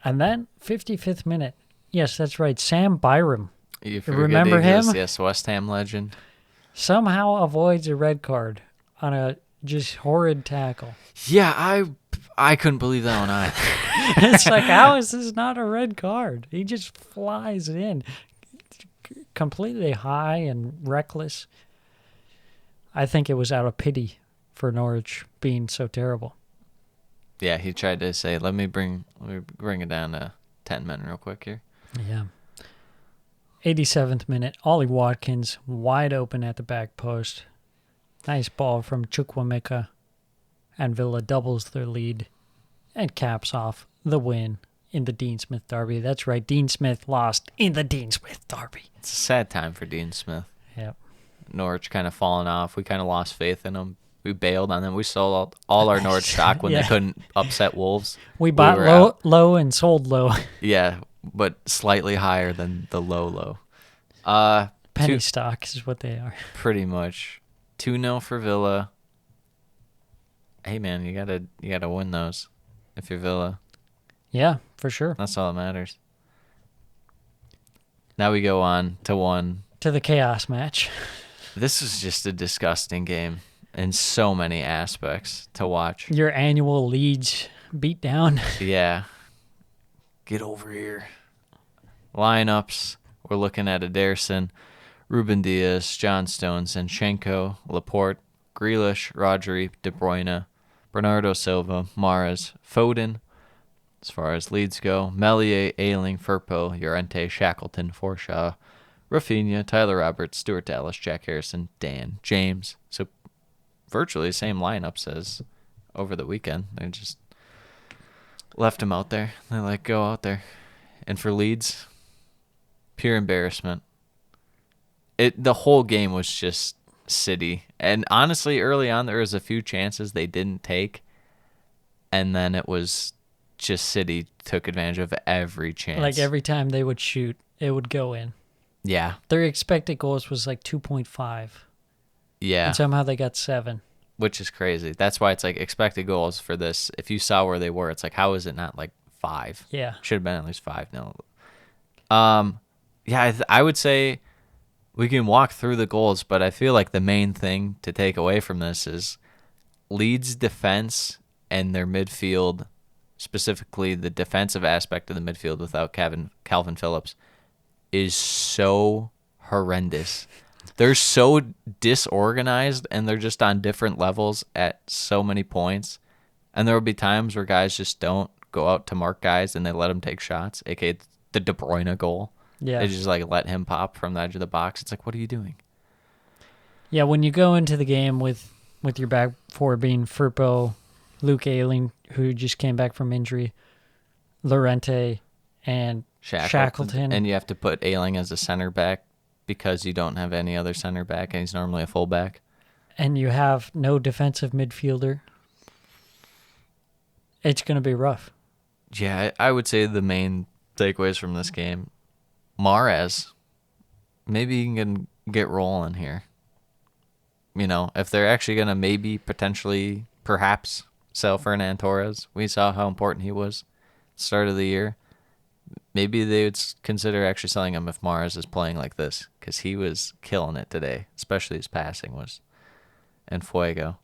And then 55th minute. Yes, that's right. Sam Byram You remember him? Yes, West Ham legend. somehow avoids a red card on a just horrid tackle. Yeah, I couldn't believe that one either. It's like, how is this not a red card? He just flies in completely high and reckless. I think it was out of pity for Norwich being so terrible. Yeah, he tried to say, let me bring it down to 10 men real quick here. Yeah. 87th minute, Ollie Watkins wide open at the back post. Nice ball from Chukwuemeka, and Villa doubles their lead and caps off the win in the Dean Smith Derby. That's right, Dean Smith lost in the Dean Smith Derby. It's a sad time for Dean Smith. Yep. Norwich kind of falling off. We kind of lost faith in them. We bailed on them. We sold all our Norwich stock when Yeah. they couldn't upset Wolves. We bought were low and sold low. Yeah, but slightly higher than the low. Penny stocks is what they are. Pretty much 2-0 for Villa. Hey man, you gotta win those if you're Villa. Yeah, for sure. That's all that matters. Now we go on to To the chaos match. This was just a disgusting game in so many aspects to watch. Your annual Leeds beatdown. Yeah. Get over here. Lineups. We're looking at Ederson, Ruben Diaz, John Stones, Zinchenko, Laporte, Grealish, Rodri, De Bruyne, Bernardo Silva, Mahrez, Foden. As far as Leeds go, Meslier, Ayling, Firpo, Llorente, Shackleton, Forshaw, Rafinha, Tyler Roberts, Stuart Dallas, Jack Harrison, Dan, James. So virtually the same lineups as over the weekend. They just left him out there. They go out there. And for Leeds, pure embarrassment. The whole game was just City. And honestly, early on, there was a few chances they didn't take. And then it was just City took advantage of every chance. Like every time they would shoot, it would go in. Yeah. Their expected goals was like 2.5. Yeah. And somehow they got 7. Which is crazy. That's why it's like expected goals for this. If you saw where they were, it's like, how is it not like 5? Yeah. Should have been at least 5-0. Yeah, I would say we can walk through the goals, but I feel like the main thing to take away from this is Leeds defense and their midfield, specifically the defensive aspect of the midfield without Calvin Phillips, is so horrendous. They're so disorganized, and they're just on different levels at so many points. And there will be times where guys just don't go out to mark guys, and they let them take shots, a.k.a. the De Bruyne goal. Yeah. They just let him pop from the edge of the box. It's like, what are you doing? Yeah, when you go into the game with your back four being Firpo, Luke Ayling, who just came back from injury, Llorente, and Shackleton. And you have to put Ayling as a center back because you don't have any other center back, and he's normally a fullback. And you have no defensive midfielder. It's going to be rough. Yeah, I would say the main takeaways from this game, Mahrez, maybe you can get rolling here. You know, if they're actually going to maybe potentially perhaps sell Fernan Torres, we saw how important he was at the start of the year. Maybe they would consider actually selling him if Mahrez is playing like this, because he was killing it today, especially his passing was en fuego.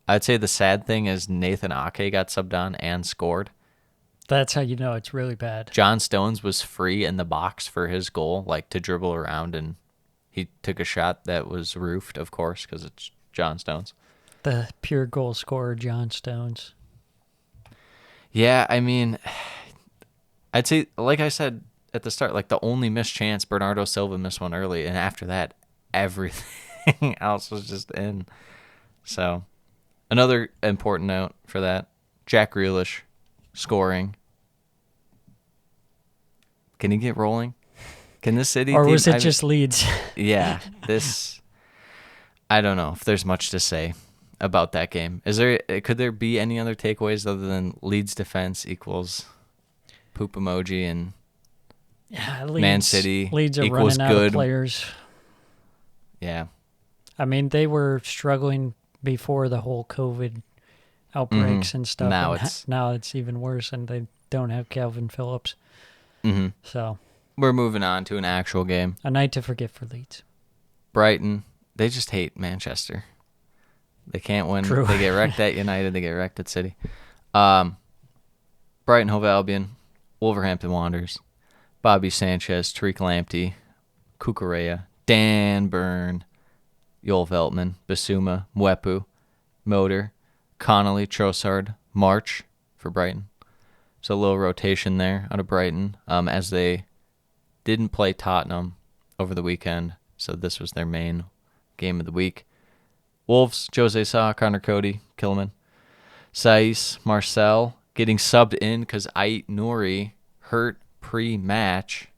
I'd say the sad thing is Nathan Ake got subbed on and scored. That's how you know it's really bad. John Stones was free in the box for his goal, to dribble around, and he took a shot that was roofed, of course, because it's John Stones. The pure goal scorer, John Stones. Yeah, I mean, I'd say, like I said at the start, the only missed chance, Bernardo Silva missed one early, and after that, everything everything else was just in. So, another important note for that, Jack Grealish scoring. Can he get rolling? Can this City Or team... was it just Leeds? Yeah, this... I don't know if there's much to say about that game. Could there be any other takeaways other than Leeds defense equals poop emoji and Yeah, Man City Leeds are equals running out good? of players. Yeah. I mean, they were struggling before the whole COVID outbreaks and stuff. Now and it's even worse, and they don't have Calvin Phillips. Mm-hmm. So We're moving on to an actual game. a night to forget for Leeds. Brighton, they just hate Manchester. They can't win. True. They get wrecked at United. They get wrecked at City. Brighton, Hove Albion, Wolverhampton Wanderers, Bobby Sanchez, Tariq Lamptey, Kukureya, Dan Burn, Joel Veltman, Basuma, Mwepu, Motor, Connolly, Trossard, March for Brighton. So a little rotation there out of Brighton as they didn't play Tottenham over the weekend. So this was their main game of the week. Wolves, Jose Sa, Connor Cody, Kilman. Saiss, Marcel getting subbed in because Ait Nouri hurt pre-match.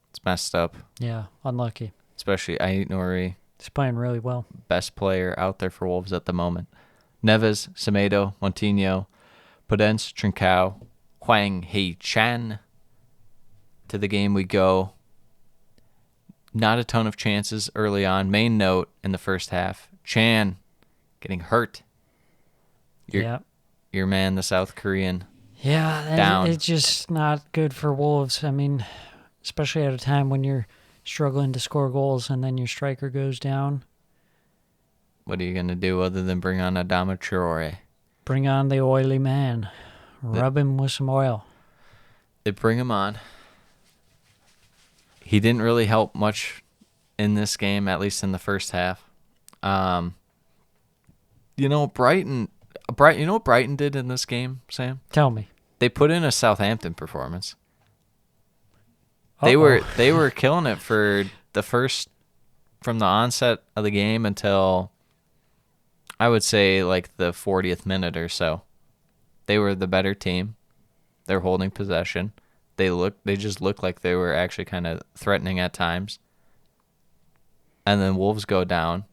It's messed up, Yeah, unlucky. especially Ait Nouri, He's playing really well. best player out there for Wolves at the moment. Neves, Semedo, Montinho, Podence, Trincao, Huang Hei-Chan. To the game we go. Not a ton of chances early on. Main note in the first half, Chan getting hurt. Your man, the South Korean. Yeah, Down. it's just not good for Wolves. I mean, especially at a time when you're struggling to score goals and then your striker goes down. What are you going to do other than bring on Adama Traore? Bring on the oily man. Rub him with some oil. They bring him on. He didn't really help much in this game, at least in the first half. Brighton. You know what Brighton did in this game, Sam? Tell me. They put in a Southampton performance. Uh-oh. They were killing it from the onset of the game until I would say like the 40th minute or so. They were the better team. They're holding possession. They just looked like they were actually kind of threatening at times. And then Wolves go down,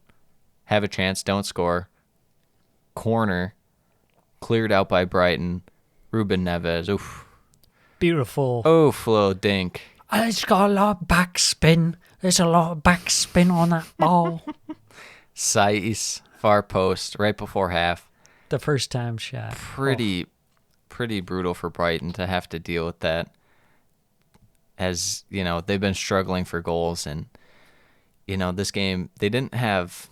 have a chance, don't score. Corner, cleared out by Brighton. Ruben Neves. Oof. Beautiful. Oh, Flo Dink. It's got a lot of backspin. There's a lot of backspin on that ball. Saiss, far post, right before half. The first time shot. Pretty brutal for Brighton to have to deal with that. As, they've been struggling for goals. And, this game, they didn't have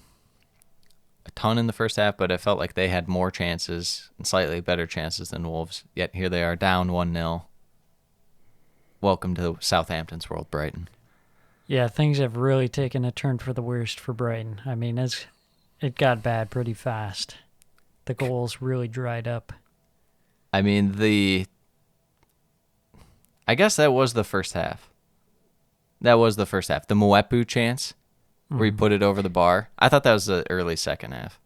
a ton in the first half, but it felt like they had more chances and slightly better chances than Wolves. Yet here they are down 1-0. Welcome to Southampton's world, Brighton. Yeah, things have really taken a turn for the worst for Brighton. I mean, it got bad pretty fast. The goals really dried up. I mean, I guess that was the first half. The Mwepu chance where he put it over the bar. I thought that was the early second half.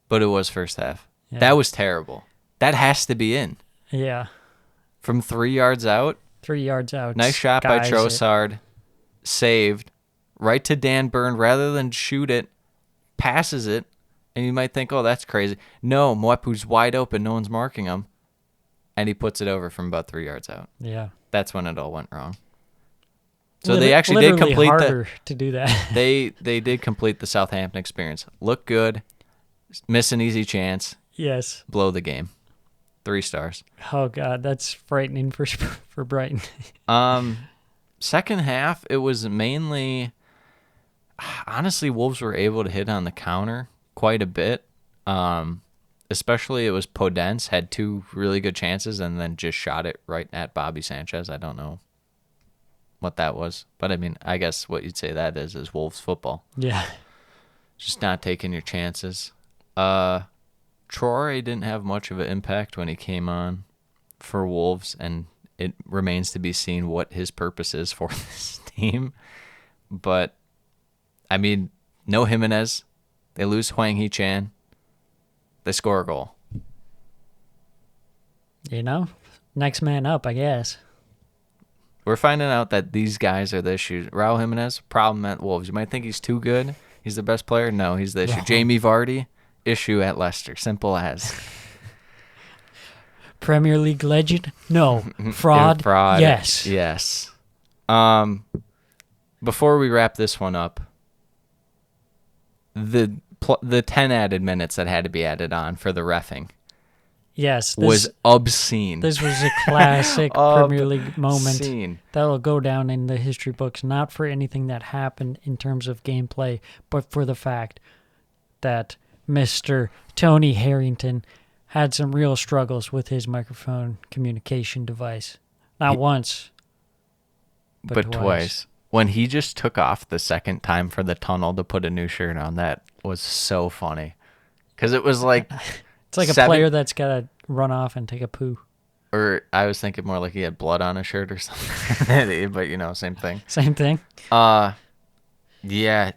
But it was first half. Yeah. That was terrible. That has to be in. Yeah. From 3 yards out. 3 yards out. Nice shot by skies it. Trossard. Saved. Right to Dan Burn. Rather than shoot it, passes it. And you might think, oh, that's crazy. No, Mwepu's wide open. No one's marking him. And he puts it over from about 3 yards out. Yeah. That's when it all went wrong. So they actually did complete harder to do that. They did complete the Southampton experience. Look good. Miss an easy chance. Yes. Blow the game. 3 stars. Oh, God, that's frightening for Brighton. Second half, it was mainly... Honestly, Wolves were able to hit on the counter quite a bit. Especially it was Podence, had 2 really good chances and then just shot it right at Bobby Sanchez. I don't know what that was. But, I mean, I guess what you'd say that is Wolves football. Yeah. Just not taking your chances. Traore didn't have much of an impact when he came on for Wolves, and it remains to be seen what his purpose is for this team. But I mean, no Jimenez. They lose Hwang Hee-chan. They score a goal. You know, next man up, I guess. We're finding out that these guys are the issue. Raul Jimenez, problem at Wolves. You might think he's too good. He's the best player. No, he's the issue. Wrong. Jamie Vardy, issue at Leicester. Simple as. Premier League legend? No. Fraud? Fraud. Yes. Yes. Before we wrap this one up, the 10 added minutes that had to be added on for the reffing Yes. was obscene. This was a classic Premier League moment Obscene. that'll go down in the history books, not for anything that happened in terms of gameplay, but for the fact that Mr. Tony Harrington had some real struggles with his microphone communication device. Not once, but twice. When he just took off the second time for the tunnel to put a new shirt on, that was so funny. Because it was like... It's like a player that's got to run off and take a poo. Or I was thinking more like he had blood on his shirt or something. But, same thing. Same thing. Yeah,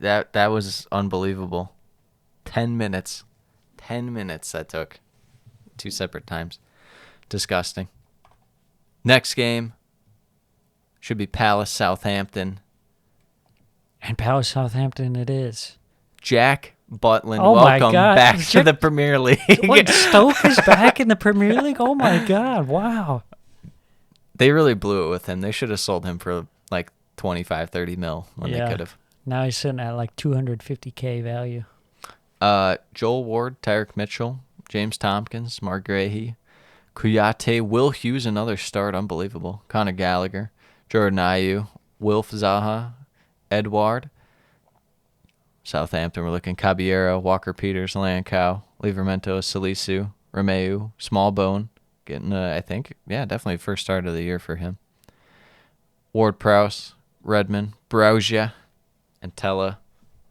that was unbelievable. 10 minutes. 10 minutes that took. 2 separate times. Disgusting. Next game should be Palace Southampton. And Palace Southampton it is. Jack Butland, Oh my welcome God. back to the Premier League. What, Stoke is back in the Premier League? Oh my God, wow. They really blew it with him. They should have sold him for like 25, 30 mil when they could have. Now he's sitting at like 250K value. Joel Ward, Tyreek Mitchell, James Tompkins, Mark Grahey, Kouyaté, Will Hughes, another start, unbelievable. Conor Gallagher, Jordan Ayew, Wilf Zaha, Edouard. Southampton, we're looking Caballero, Walker Peters, Lankow, Livramento, Salisu, Romeu, Smallbone, getting, I think, definitely first start of the year for him. Ward-Prowse, Redmond, Brouzia, and Tella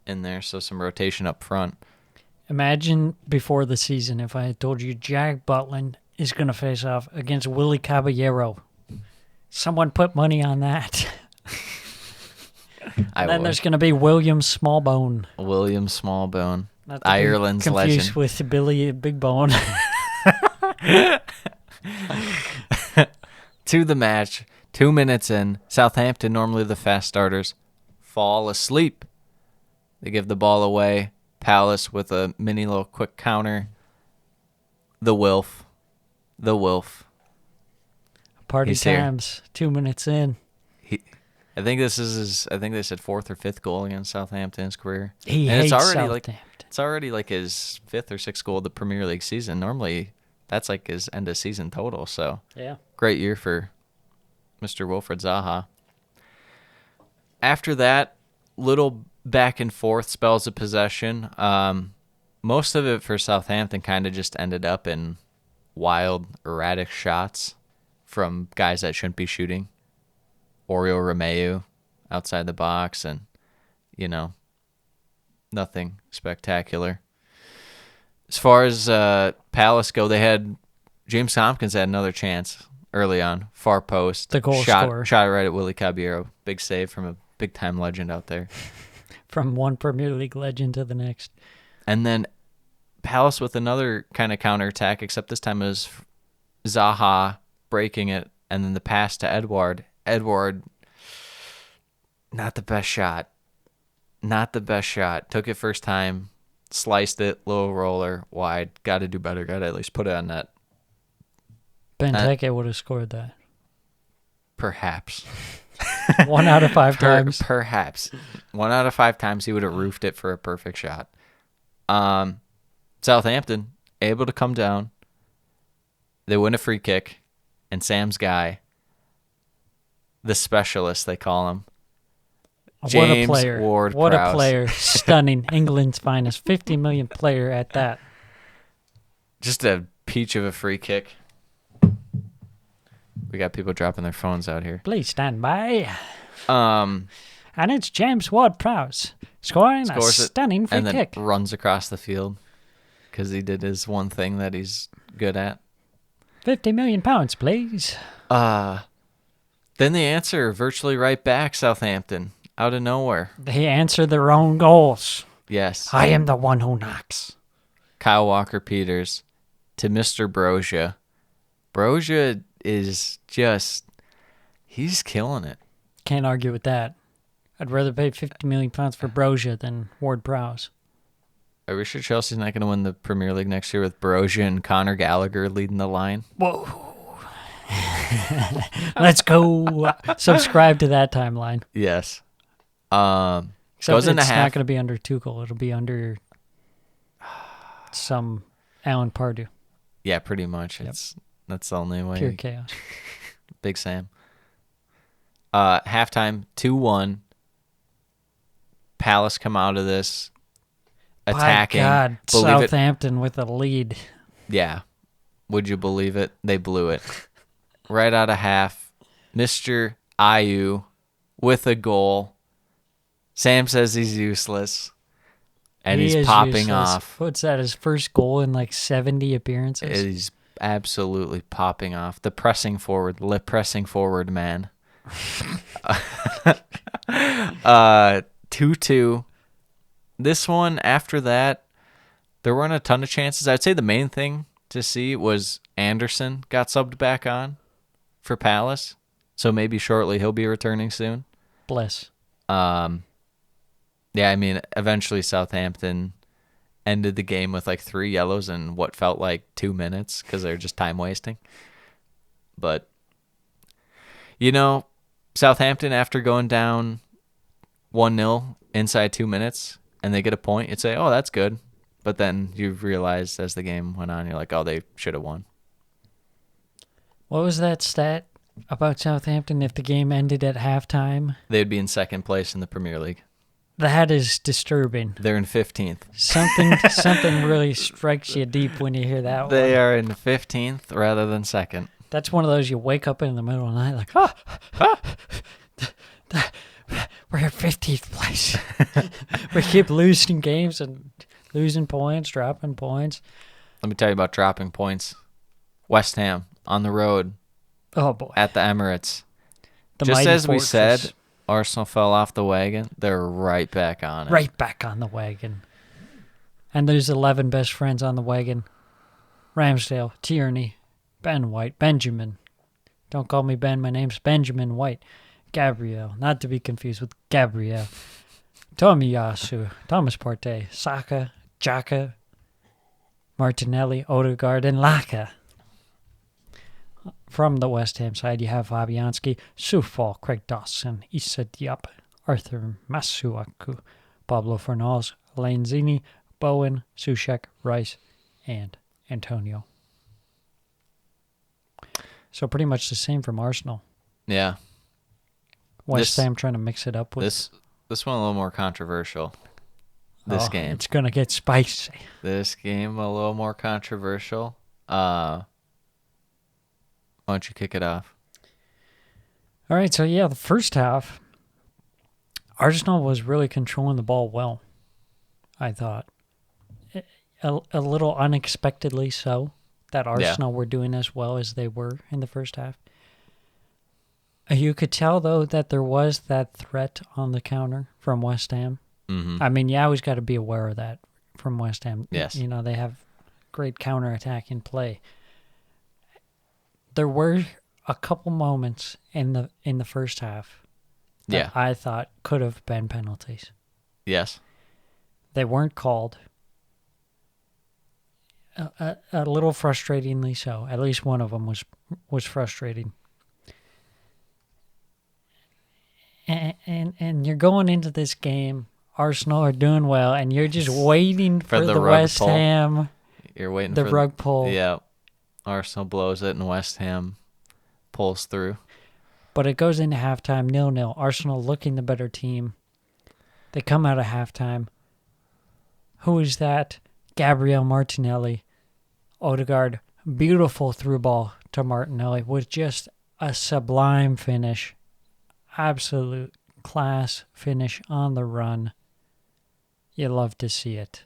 in there, so some rotation up front. Imagine before the season if I had told you Jack Butland is going to face off against Willie Caballero. Someone put money on that. And then there's going to be William Smallbone. William Smallbone, Not to be Ireland's confused legend. with Billy Big Bone. To the match, 2 minutes in, Southampton, normally the fast starters, fall asleep. They give the ball away. Palace with a mini little quick counter. The Wilf. Party He's here. times. 2 minutes in. I think this is his, I think they said 4th or 5th goal against Southampton in his career. He and hates it's already Southampton. it's already like his 5th or 6th goal of the Premier League season. Normally, that's like his end of season total. So Yeah. great year for Mr. Wilfred Zaha. After that, little back and forth spells of possession. Most of it for Southampton kind of just ended up in wild, erratic shots from guys that shouldn't be shooting. Oriol Romeu outside the box and, nothing spectacular. As far as Palace go, they had James Tompkins had another chance early on, far post. The goal shot scorer. Shot right at Willie Caballero. Big save from a big-time legend out there. From one Premier League legend to the next. And then Palace with another kind of counterattack, except this time it was Zaha breaking it, and then the pass to Edouard. Edouard, not the best shot. Took it first time, sliced it, low roller, wide. Got to do better. Got to at least put it on net. Benteke would have scored that. Perhaps. 1 out of 5 times. Perhaps. 1 out of 5 times he would have roofed it for a perfect shot. Southampton, able to come down. They win a free kick, and Sam's guy, the specialist they call him, James what a player. Ward-Prowse. What a player. Stunning. England's finest. 50 million player at that. Just a peach of a free kick. We got people dropping their phones out here. Please stand by. And And it's James Ward-Prowse scoring a scores it, stunning free and then kick. runs across the field because he did his one thing that he's good at. £50 million, please. Then they answer virtually right back, Southampton. Out of nowhere. They answer their own goals. Yes. I am the one who knocks. Kyle Walker-Peters to Mr. Broja. Broja is just, he's killing it. Can't argue with that. I'd rather pay £50 million for Broja than Ward-Prowse. Are we sure Chelsea's not going to win the Premier League next year with Broja and Conor Gallagher leading the line? Whoa. Let's go. Subscribe to that timeline. Yes. Except Goes into it's half. not going to be under Tuchel. It'll be under some Alan Pardew. Yeah, pretty much. That's the only way. Pure chaos. Big Sam. Halftime, 2-1. Palace come out of this attacking. My God, Believe it. Southampton with a lead. Yeah. Would you believe it? They blew it. Right out of half. Mr. Ayew with a goal. Sam says he's useless. And He he's is popping useless. off. What's that, his first goal in like 70 appearances? He's absolutely popping off. The pressing forward man. 2-2. This one, after that, there weren't a ton of chances. I'd say the main thing to see was Anderson got subbed back on for Palace. So maybe shortly he'll be returning soon. Bless. Yeah, I mean, eventually Southampton ended the game with like 3 yellows in what felt like 2 minutes because they're just time wasting. But, Southampton, after going down 1-0 inside 2 minutes and they get a point, you'd say, oh, that's good. But then you realize as the game went on, you're like, oh, they should have won. What was that stat about Southampton if the game ended at halftime? They'd be in second place in the Premier League. That is disturbing. They're in 15th. Something really strikes you deep when you hear that They one. are in 15th rather than second. That's one of those you wake up in the middle of the night like, we're in 15th place. We keep losing games and losing points, dropping points. Let me tell you about dropping points. West Ham on the road Oh, boy. at the Emirates. The Just mighty as we fortress. said, Arsenal fell off the wagon. They're right back on it. Right back on the wagon. And there's 11 best friends on the wagon. Ramsdale, Tierney, Ben White, Benjamin. Don't call me Ben, my name's Benjamin White. Gabrielle, not to be confused with Gabrielle. Tomiyasu, Thomas Partey, Saka, Xhaka, Martinelli, Odegaard, and Laka. From the West Ham side, you have Fabianski, Soufal, Craig Dawson, Issa Diop, Arthur Masuaku, Pablo Fornals, Lanzini, Bowen, Sushek, Rice, and Antonio. So pretty much the same from Arsenal. Yeah. West Ham trying to mix it up with... This one a little more controversial. This game. It's going to get spicy. This game a little more controversial. Why don't you kick it off? All right, so yeah, the first half, Arsenal was really controlling the ball well, I thought. A little unexpectedly so, that Arsenal were doing as well as they were in the first half. You could tell, though, that there was that threat on the counter from West Ham. Mm-hmm. I mean, you always got to be aware of that from West Ham. Yes. You know, they have great counterattack in play. There were a couple moments in the first half that I thought could have been penalties. Yes. They weren't called. A little frustratingly so. At least one of them was frustrating. And you're going into this game, Arsenal are doing well, and you're just waiting for the rug West pull. Ham. You're waiting the for rug pull. Yeah. Arsenal blows it and West Ham pulls through. But it goes into halftime 0-0. Arsenal looking the better team. They come out of halftime. Who is that? Gabrielle Martinelli. Odegaard, beautiful through ball to Martinelli with just a sublime finish. Absolute class finish on the run. You love to see it.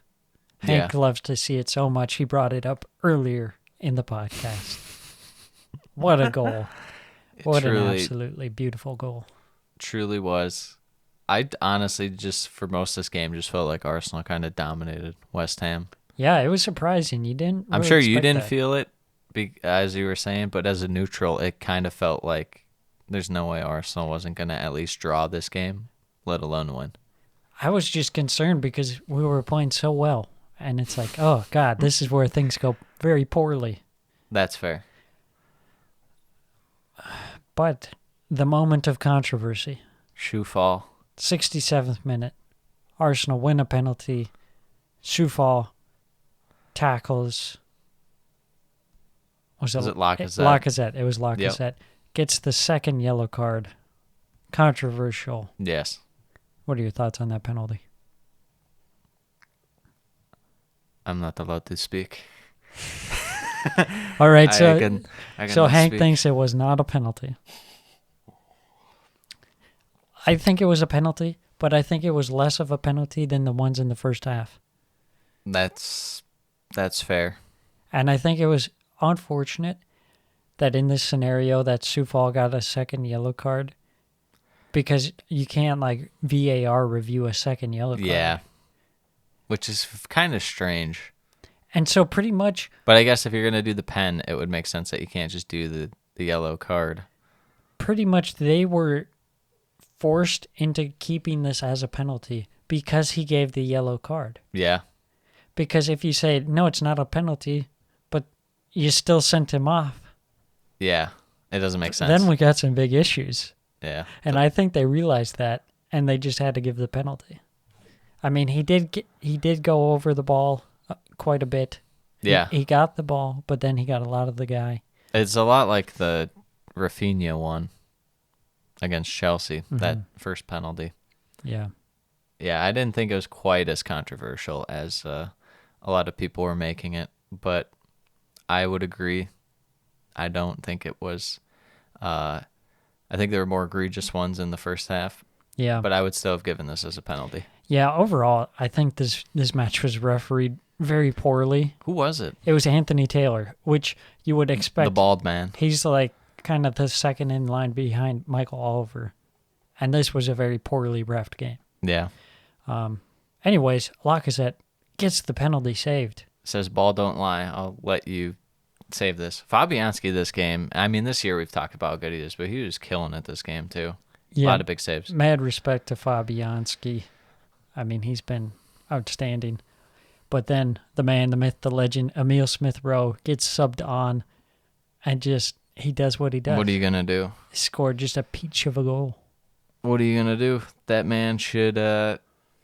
Hank loves to see it so much he brought it up earlier in the podcast. What a goal. What an absolutely beautiful goal. Truly was. I honestly just, for most of this game, just felt like Arsenal kind of dominated West Ham. Yeah, it was surprising. You didn't. I'm really sure you expect didn't that. feel it, as you were saying, but as a neutral, it kind of felt like there's no way Arsenal wasn't going to at least draw this game, let alone win. I was just concerned because we were playing so well, and it's like, oh God, this is where things go very poorly. That's fair. But the moment of controversy, Shoe fall. 67th minute, Arsenal win a penalty, Soufal tackles. Was it Lacazette? Lacazette. It was Lacazette. Gets the second yellow card. Controversial. Yes. What are your thoughts on that penalty? I'm not allowed to speak. All right, so I can Hank speak. thinks it was not a penalty. I think it was a penalty, but I think it was less of a penalty than the ones in the first half. That's fair. And I think it was unfortunate that in this scenario that Soufal got a second yellow card because you can't like VAR review a second yellow card. Yeah. Which is kind of strange. And so pretty much But I guess if you're going to do the pen, it would make sense that you can't just do the yellow card. they were forced into keeping this as a penalty because he gave the yellow card. Yeah. Because if you say, no, it's not a penalty, but you still sent him off, Yeah. It doesn't make sense. then we got some big issues. Yeah. And I think they realized that, and they just had to give the penalty. I mean, he did go over the ball quite a bit. Yeah. He got the ball, but then he got a lot of the guy. It's a lot like the Rafinha one against Chelsea, Mm-hmm. that first penalty. Yeah. Yeah, I didn't think it was quite as controversial as a lot of people were making it, but I would agree. I don't think it was. I think there were more egregious ones in the first half, Yeah. but I would still have given this as a penalty. Yeah, overall, I think this match was refereed very poorly. Who was it? It was Anthony Taylor, which you would expect. The bald man. He's like kind of the second in line behind Michael Oliver. And this was a very poorly reffed game. Yeah. Anyways, Lacazette gets the penalty saved. Says ball don't lie. I'll let you save this. Fabianski this game. I mean, this year we've talked about how good he is, but he was killing it this game too. Yeah, A lot of big saves. Mad respect to Fabianski. I mean, he's been outstanding. But then the man, the myth, the legend, Emile Smith-Rowe gets subbed on and just, he does what he does. What are you going to do? He scored just a peach of a goal. What are you going to do? That man should,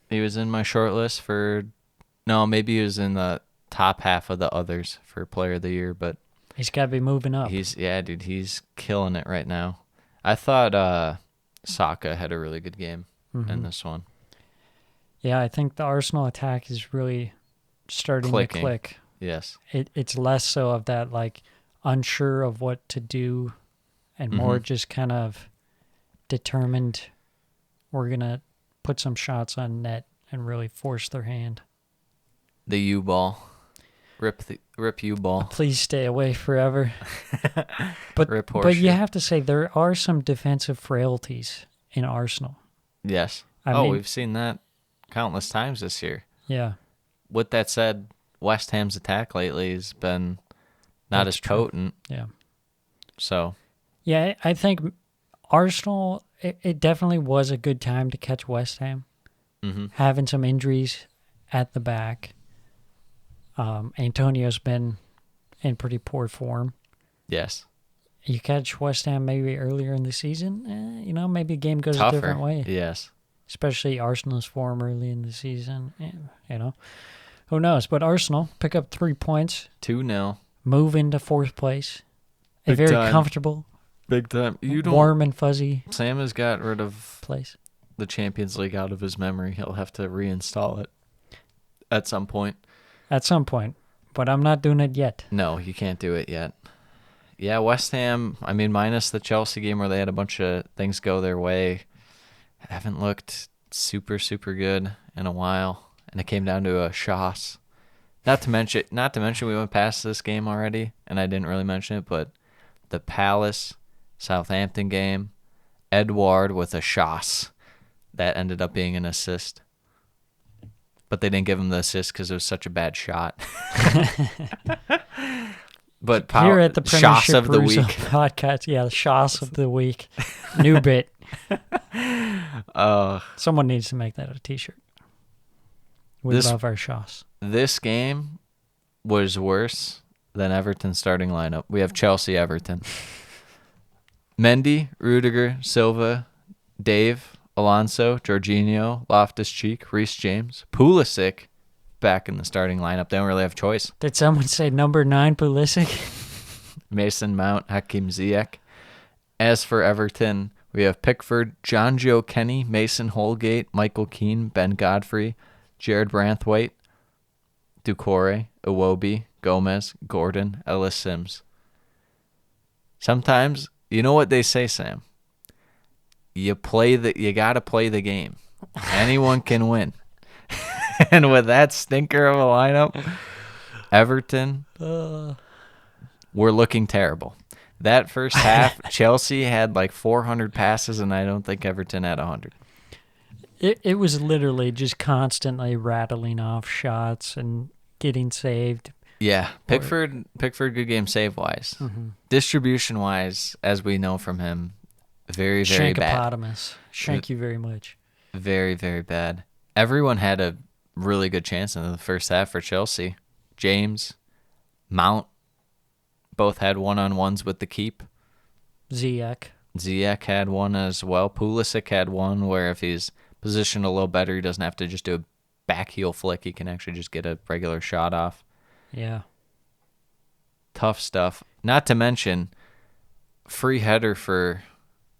he was in my short list for, no, maybe he was in the top half of the others for player of the year, but He's got to be moving up. he's killing it right now. I thought Saka had a really good game in this one. Yeah, I think the Arsenal attack is really starting Clicking. to click. Yes. It's less so of that like unsure of what to do and more just kind of determined we're going to put some shots on net and really force their hand. The U-ball. Rip U-ball. Please stay away forever. But Rip but horseshoe. you have to say there are some defensive frailties in Arsenal. Yes. I mean- we've seen that countless times this year. Yeah. With that said, West Ham's attack lately has been not That's as true. potent. Yeah. So, Yeah, I think Arsenal, it definitely was a good time to catch West Ham. Having some injuries at the back. Antonio's been in pretty poor form. yes. You catch West Ham maybe earlier in the season, maybe the game goes Tougher. a different way. Yes. Especially Arsenal's form early in the season. Who knows? But Arsenal pick up 3 points, 2-0. move into fourth place. A Big very time. comfortable, Big time. warm and fuzzy Sam has got rid of place. the Champions League out of his memory. He'll have to reinstall it at some point. At some point. But I'm not doing it yet. No, you can't do it yet. Yeah, West Ham, I mean, minus the Chelsea game where they had a bunch of things go their way, haven't looked super, super good in a while. And it came down to a Shoss. Not to mention we went past this game already, and I didn't really mention it, but the Palace Southampton game, Edouard with a Shoss. that ended up being an assist. But they didn't give him the assist because it was such a bad shot. But Here at the Shoss Premiership of the Perusal week. podcast, the Shoss of the week. New bit. Someone needs to make that a t-shirt. We love our Shoss. This game was worse than Everton's starting lineup. We have Chelsea-Everton. Mendy, Rudiger, Silva, Dave, Alonso, Jorginho, Loftus-Cheek, Reece James, Pulisic back in the starting lineup. They don't really have choice. Did someone say number 9 Pulisic? Mason Mount, Hakim Ziyech. As for Everton, we have Pickford, John Joe Kenny, Mason Holgate, Michael Keane, Ben Godfrey, Jared Branthwaite, Doucouré, Iwobi, Gomez, Gordon, Ellis Sims. Sometimes, you know what they say, Sam? You gotta play the game. Anyone can win. And with that stinker of a lineup, Everton, we're looking terrible. That first half, Chelsea had like 400 passes, and I don't think Everton had 100. It was literally just constantly rattling off shots and getting saved. Yeah, Pickford, good game save-wise. Mm-hmm. Distribution-wise, as we know from him, very, very bad. Shankopotamus. Thank you very much. Very, very bad. Everyone had a really good chance in the first half for Chelsea. James, Mount, both had one-on-ones with the keep. Ziyech had one as well. Pulisic had one where if he's positioned a little better, he doesn't have to just do a back heel flick. He can actually just get a regular shot off. Yeah. Tough stuff. Not to mention, free header for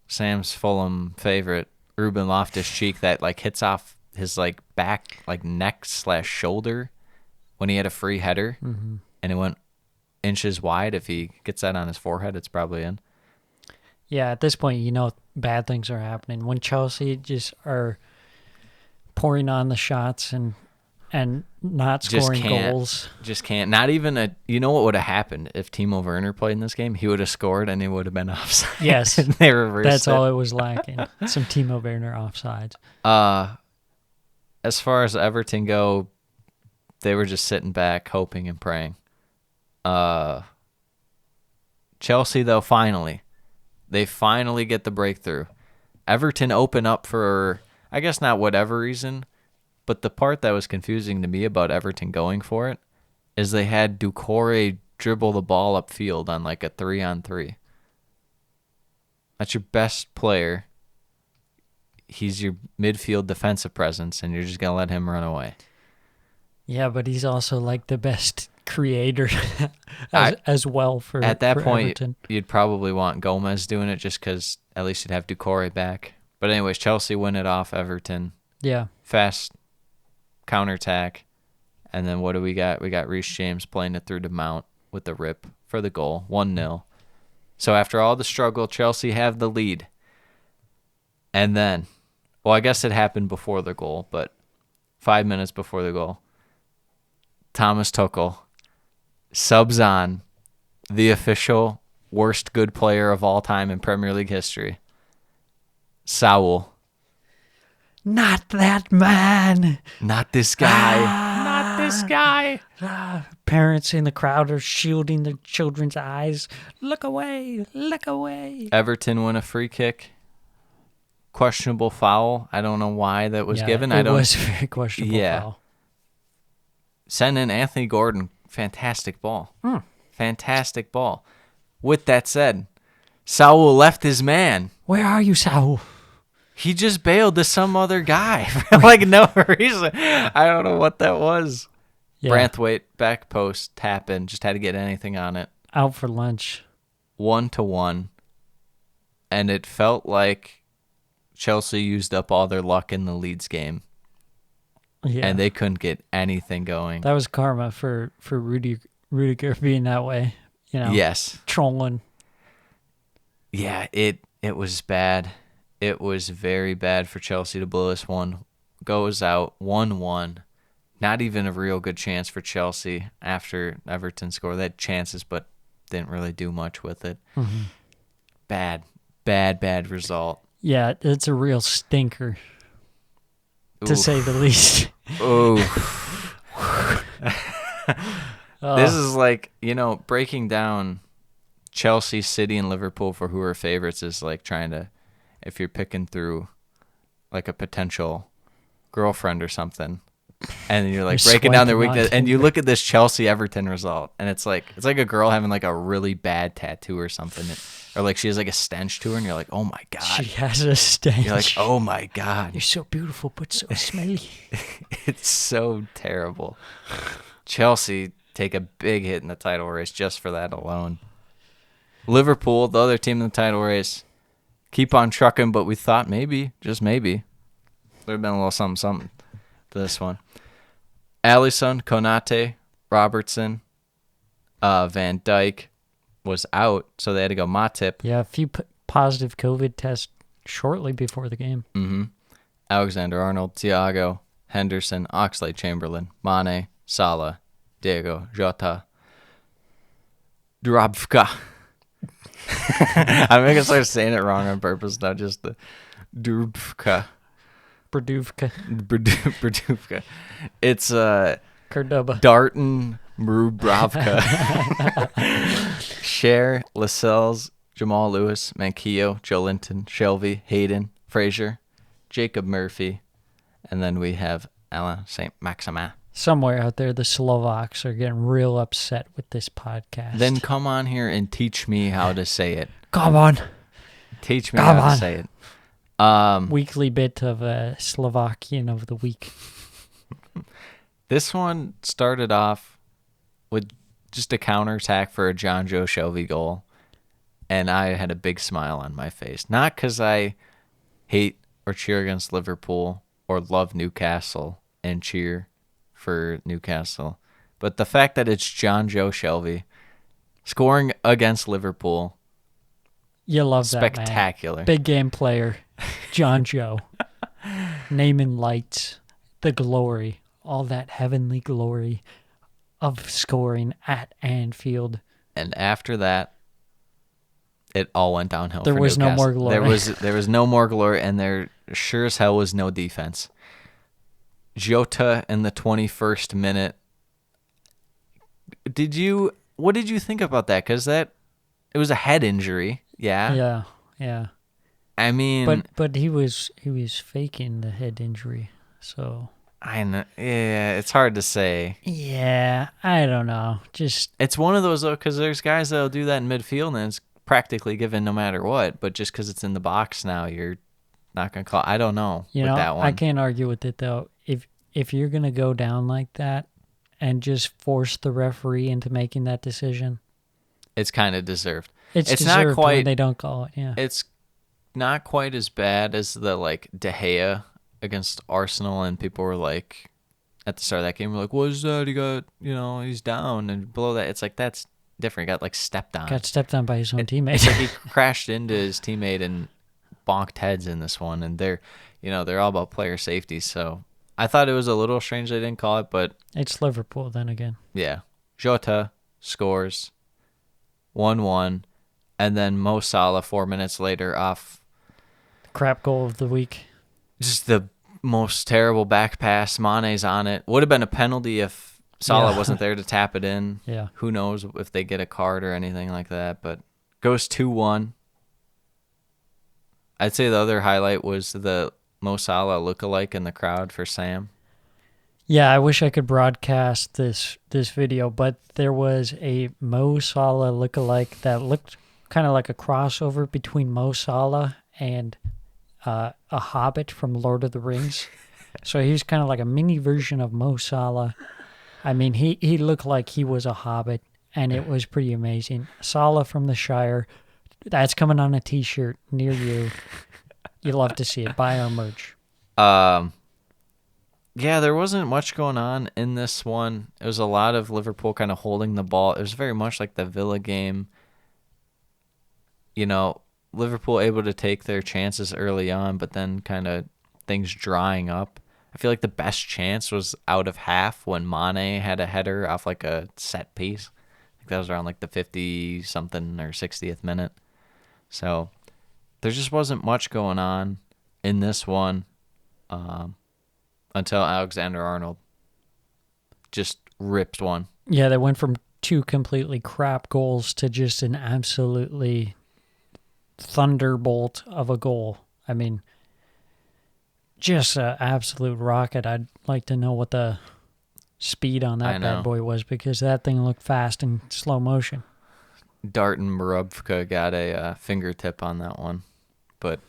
Sam's Fulham favorite, Ruben Loftus-Cheek, that like hits off his like back, like neck / shoulder when he had a free header, and it went inches wide. If he gets that on his forehead, it's probably in. Yeah, at this point, you know bad things are happening. When Chelsea just are pouring on the shots and not scoring goals. Just can't. Not even you know what would have happened if Timo Werner played in this game? He would have scored and it would have been offside. Yes. And they reversed That's it. all it was lacking. Some Timo Werner offsides. As far as Everton go, they were just sitting back, hoping and praying. Chelsea, though, they finally get the breakthrough. Everton open up for, I guess not whatever reason, but the part that was confusing to me about Everton going for it is they had Doucouré dribble the ball upfield on like a 3-on-3. That's your best player. He's your midfield defensive presence, and you're just going to let him run away. Yeah, but he's also like the best creator as well for at that for point, Everton. You'd probably want Gomez doing it just because at least you'd have Doucouré back. But anyways, Chelsea win it off Everton. Yeah. Fast counterattack. And then what do we got? We got Reece James playing it through to Mount with the rip for the goal. 1-0. So after all the struggle, Chelsea have the lead. And then, well, I guess it happened before the goal, but 5 minutes before the goal, Thomas Tuchel subs on the official worst good player of all time in Premier League history, Saul. Not that man. Not this guy. Not this guy. Parents in the crowd are shielding their children's eyes. Look away. Look away. Everton win a free kick. Questionable foul. I don't know why that was given. It was a very questionable foul. Send in Anthony Gordon. Fantastic ball. Fantastic ball. With that said, Saul left his man. Where are you, Saul? He just bailed to some other guy for like no reason. I don't know what that was. Yeah. Branthwaite, back post, tap in. Just had to get anything on it. Out for lunch. 1-1. And it felt like Chelsea used up all their luck in the Leeds game. Yeah. And they couldn't get anything going. That was karma for Rudiger being that way. You know, yes. Trolling. Yeah, it was bad. It was very bad for Chelsea to blow this one. Goes out 1-1. Not even a real good chance for Chelsea after Everton scored. They had chances, but didn't really do much with it. Mm-hmm. Bad result. Yeah, it's a real stinker. to say the least. Oh. This is like, breaking down Chelsea, City, and Liverpool for who are favorites is like trying to, if you're picking through like a potential girlfriend or something, and you're like breaking down their weakness, and you look at this Chelsea Everton result, and it's like a girl having like a really bad tattoo or something, or like she has like a stench to her, and you're like, oh my god, she has a stench. You're like, oh my god, you're so beautiful but so smelly. It's so terrible. Chelsea take a big hit in the title race just for that alone. Liverpool, the other team in the title race, keep on trucking, but we thought maybe, just maybe, there'd been a little something to this one. Alisson, Konate, Robertson, Van Dijk was out, so they had to go Matip. Yeah, a few positive COVID tests shortly before the game. Mm-hmm. Alexander-Arnold, Thiago, Henderson, Oxlade-Chamberlain, Mane, Salah, Diego, Jota, Dubravka. I'm going to start saying it wrong on purpose, not just the Dubravka. Berduvka. It's Cordoba. Darton Mrubravka. Cher, Lascelles, Jamal Lewis, Manquillo, Joelinton, Shelby, Hayden, Fraser, Jacob Murphy, and then we have Alain Saint-Maximin. Somewhere out there, the Slovaks are getting real upset with this podcast. Then come on here and teach me how to say it. Come on. Teach me how to say it. Weekly bit of Slovakian of the week. This one started off with just a counterattack for a John Joe Shelby goal, and I had a big smile on my face. Not because I hate or cheer against Liverpool or love Newcastle and cheer for Newcastle, but the fact that it's John Joe Shelby scoring against Liverpool. You love spectacular. That, man. Big game player, John Joe. Naming lights, the glory, all that heavenly glory of scoring at Anfield. And after that, it all went downhill. There was no more glory. There was no more glory, and there sure as hell was no defense. Jota in the 21st minute. What did you think about that? Because it was a head injury. Yeah. Yeah. I mean, but he was faking the head injury, so I know. Yeah, it's hard to say. Yeah, I don't know. It's one of those though, because there's guys that'll do that in midfield, and it's practically given no matter what. But just because it's in the box now, you're not gonna call. I don't know. That one. I can't argue with it though. If you're gonna go down like that and just force the referee into making that decision, it's kind of deserved. It's deserved not quite. When they don't call it. Yeah. It's not quite as bad as the De Gea against Arsenal, and people were like, at the start of that game, we're like, "What is that? He got, he's down." And below that, it's like that's different. He got stepped on. Got stepped on by his own teammate. It's like he crashed into his teammate and bonked heads in this one, and they're all about player safety. So I thought it was a little strange they didn't call it, but it's Liverpool then again. Yeah, Jota scores 1-1, and then Mo Salah 4 minutes later off. Crap goal of the week. Just the most terrible back pass. Mane's on it. Would have been a penalty if Salah wasn't there to tap it in. Yeah. Who knows if they get a card or anything like that, but goes 2-1. I'd say the other highlight was the Mo Salah lookalike in the crowd for Sam. Yeah, I wish I could broadcast this video, but there was a Mo Salah lookalike that looked kind of like a crossover between Mo Salah and a hobbit from Lord of the Rings. So he's kind of like a mini version of Mo Salah. I mean, he looked like he was a hobbit, and it was pretty amazing. Salah from the Shire. That's coming on a T-shirt near you. You'll love to see it. Buy our merch. Yeah, there wasn't much going on in this one. It was a lot of Liverpool kind of holding the ball. It was very much like the Villa game. Liverpool able to take their chances early on, but then kind of things drying up. I feel like the best chance was out of half when Mane had a header off like a set piece. I think that was around like the 50-something or 60th minute. So there just wasn't much going on in this one. until Alexander-Arnold just ripped one. Yeah, they went from 2 completely crap goals to just an absolutely thunderbolt of a goal. I mean, just an absolute rocket. I'd like to know what the speed on that bad boy was, because that thing looked fast in slow motion. Darton Marubka got a fingertip on that one, but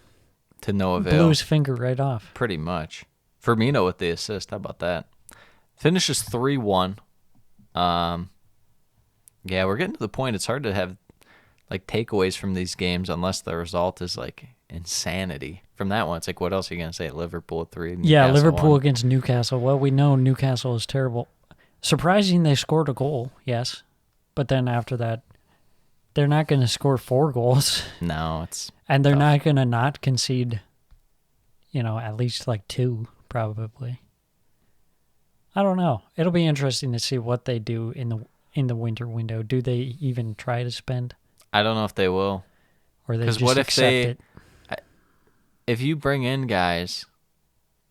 to no avail. Blew his finger right off. Pretty much. Firmino with the assist. How about that? Finishes 3-1. Yeah, we're getting to the point. It's hard to have like takeaways from these games unless the result is like insanity. From that one, it's like, what else are you gonna say? Liverpool 3. Yeah, Newcastle Liverpool 1. against Newcastle. Well, we know Newcastle is terrible. Surprising they scored a goal, yes, but then after that, they're not going to score 4 goals. No, it's and they're tough. not going to not concede, at least like 2, probably. I don't know. It'll be interesting to see what they do in the winter window. Do they even try to spend? I don't know if they will. Or they just what if accept it? If you bring in guys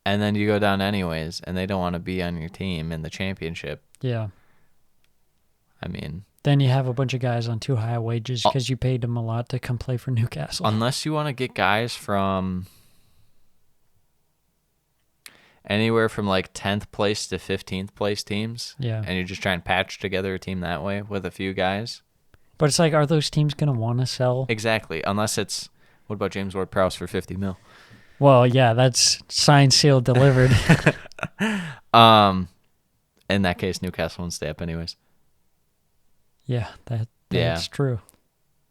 and then you go down anyways and they don't want to be on your team in the championship, Yeah. I mean, Then you have a bunch of guys on too high wages because you paid them a lot to come play for Newcastle. unless you want to get guys from anywhere from like 10th place to 15th place teams, Yeah. and you just try and patch together a team that way with a few guys. But it's like, are those teams going to want to sell? Exactly. Unless it's, what about James Ward-Prowse for $50 million? Well, yeah, that's signed, sealed, delivered. In that case, Newcastle won't stay up anyways. Yeah, that's Yeah. true.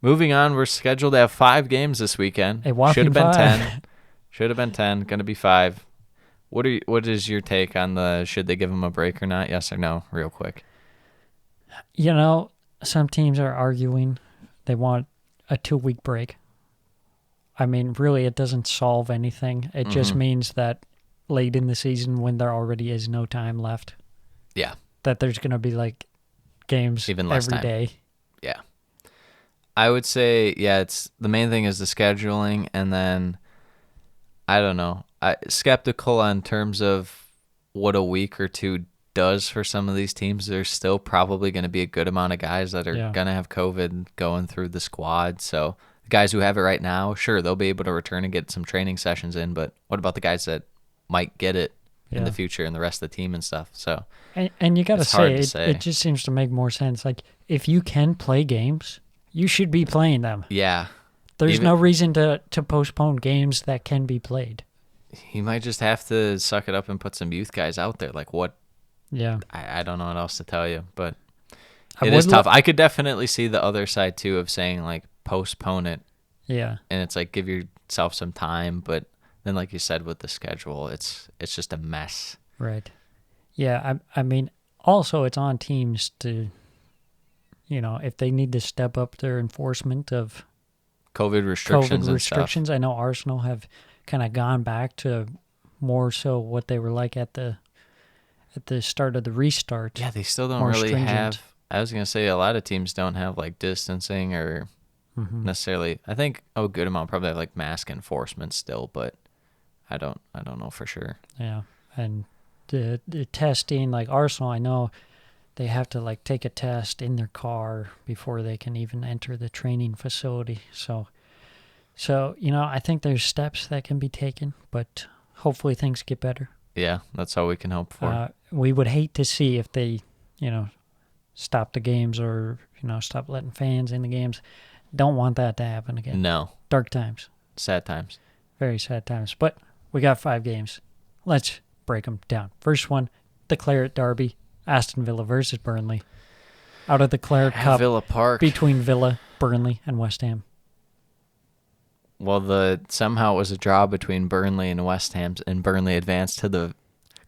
Moving on, we're scheduled to have 5 games this weekend. A whopping Should have been 5. 10. Should have been 10. Going to be 5. What is your take on the should they give them a break or not? Yes or no, real quick. Some teams are arguing they want a 2-week break. I mean, really, it doesn't solve anything. It just means that late in the season, when there already is no time left, Yeah. that there's going to be like games Even less every time. day. Yeah. I would say, yeah, it's the main thing is the scheduling, and then I don't know. Skeptical on terms of what a week or 2 does for some of these teams. There's still probably going to be a good amount of guys that are going to have COVID going through the squad. So the guys who have it right now, sure, they'll be able to return and get some training sessions in, but what about the guys that might get it in the future and the rest of the team and stuff? So And you got to it's hard say, to it just seems to make more sense. Like, if you can play games, you should be playing them. yeah. There's no reason to postpone games that can be played. He might just have to suck it up and put some youth guys out there. Like, what? Yeah. I don't know what else to tell you, but I it is would tough. I could definitely see the other side, too, of saying, like, postpone it. Yeah. And it's like, give yourself some time. But then, like you said, with the schedule, it's just a mess. Right. Yeah. I mean, also, it's on teams to, if they need to step up their enforcement of COVID restrictions and restrictions. I know Arsenal have kind of gone back to more so what they were like at the start of the restart. Yeah, they still don't More really stringent. have. I was going to say a lot of teams don't have like distancing or necessarily. I think a good amount probably have like mask enforcement still, but I don't know for sure. Yeah. And the testing, like Arsenal, I know they have to like take a test in their car before they can even enter the training facility. So I think there's steps that can be taken, but hopefully things get better. Yeah, that's all we can hope for. We would hate to see if they, stop the games or, stop letting fans in the games. Don't want that to happen again. No. Dark times. Sad times. Very sad times. But we got 5 games. Let's break them down. First one, the Claret Derby. Aston Villa versus Burnley. Out of the Claret At Cup Villa Park. between Villa, Burnley, and West Ham. Well, somehow it was a draw between Burnley and West Ham, and Burnley advanced to the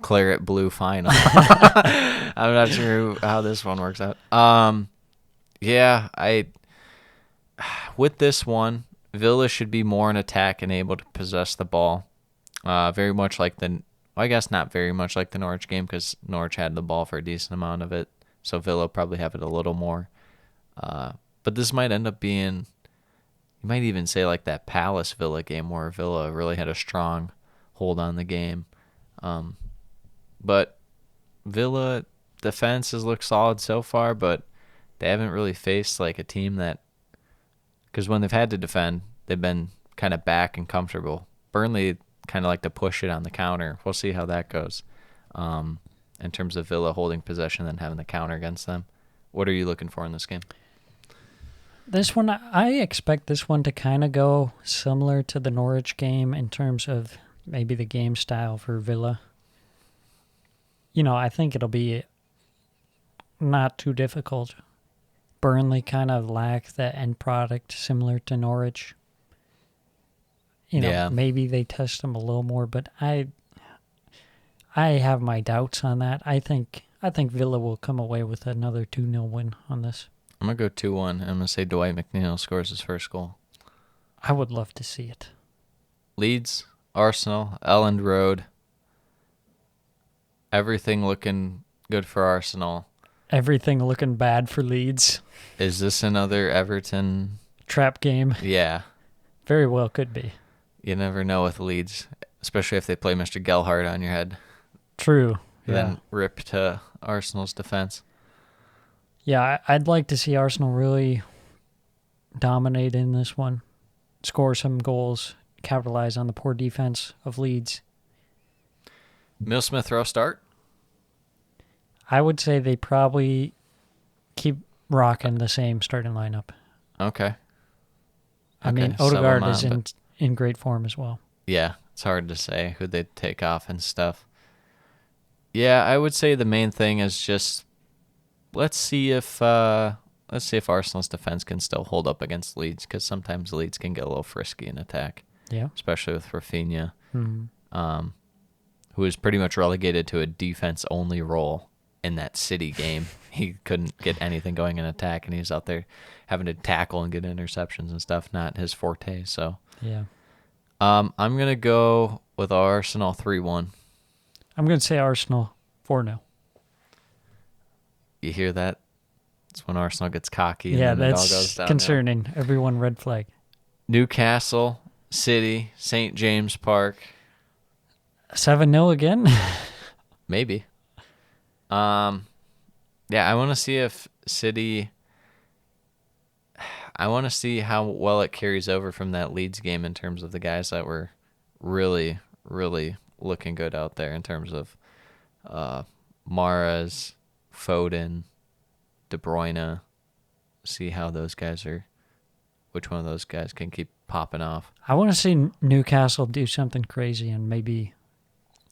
Claret Blue final. I'm not sure how this one works out. With this one, Villa should be more in attack and able to possess the ball. Very much like I guess not very much like the Norwich game, because Norwich had the ball for a decent amount of it, so Villa probably have it a little more. But this might end up being, you might even say like that Palace Villa game where Villa really had a strong hold on the game. But Villa defense has looked solid so far, but they haven't really faced like a team that, because when they've had to defend, they've been kind of back and comfortable. Burnley kind of like to push it on the counter. We'll see how that goes in terms of Villa holding possession and having the counter against them. What are you looking for in this game? This one, I expect this one to kind of go similar to the Norwich game in terms of maybe the game style for Villa. I think it'll be not too difficult. Burnley kind of lack the end product similar to Norwich. Maybe they test them a little more, but I have my doubts on that. I think Villa will come away with another 2-0 win on this. I'm going to go 2-1. I'm going to say Dwight McNeil scores his first goal. I would love to see it. Leeds, Arsenal, Elland Road. Everything looking good for Arsenal. Everything looking bad for Leeds. Is this another Everton trap game? Yeah. Very well could be. You never know with Leeds, especially if they play Mr. Gerrard on your head. True. Then rip to Arsenal's defense. Yeah, I'd like to see Arsenal really dominate in this one, score some goals, capitalize on the poor defense of Leeds. Emile Smith Rowe start? I would say they probably keep rocking the same starting lineup. Okay. I mean, Odegaard is in great form as well. Yeah, it's hard to say who they'd take off and stuff. Yeah, I would say the main thing is just let's see if Arsenal's defense can still hold up against Leeds, because sometimes Leeds can get a little frisky in attack. Yeah, especially with Rafinha, who is pretty much relegated to a defense-only role in that City game. He couldn't get anything going in attack, and he's out there having to tackle and get interceptions and stuff. Not his forte. So yeah, I'm gonna go with Arsenal 3-1. I'm gonna say Arsenal 4-0. You hear that? It's when Arsenal gets cocky. And yeah, then it all goes that's downhill. concerning. Everyone red flag. Newcastle, City, St. James Park. 7-0 again? Maybe. Yeah, I want to see if City... I want to see how well it carries over from that Leeds game in terms of the guys that were really, really looking good out there in terms of Mahrez, Foden, De Bruyne. See how those guys are... Which one of those guys can keep popping off. I want to see Newcastle do something crazy and maybe...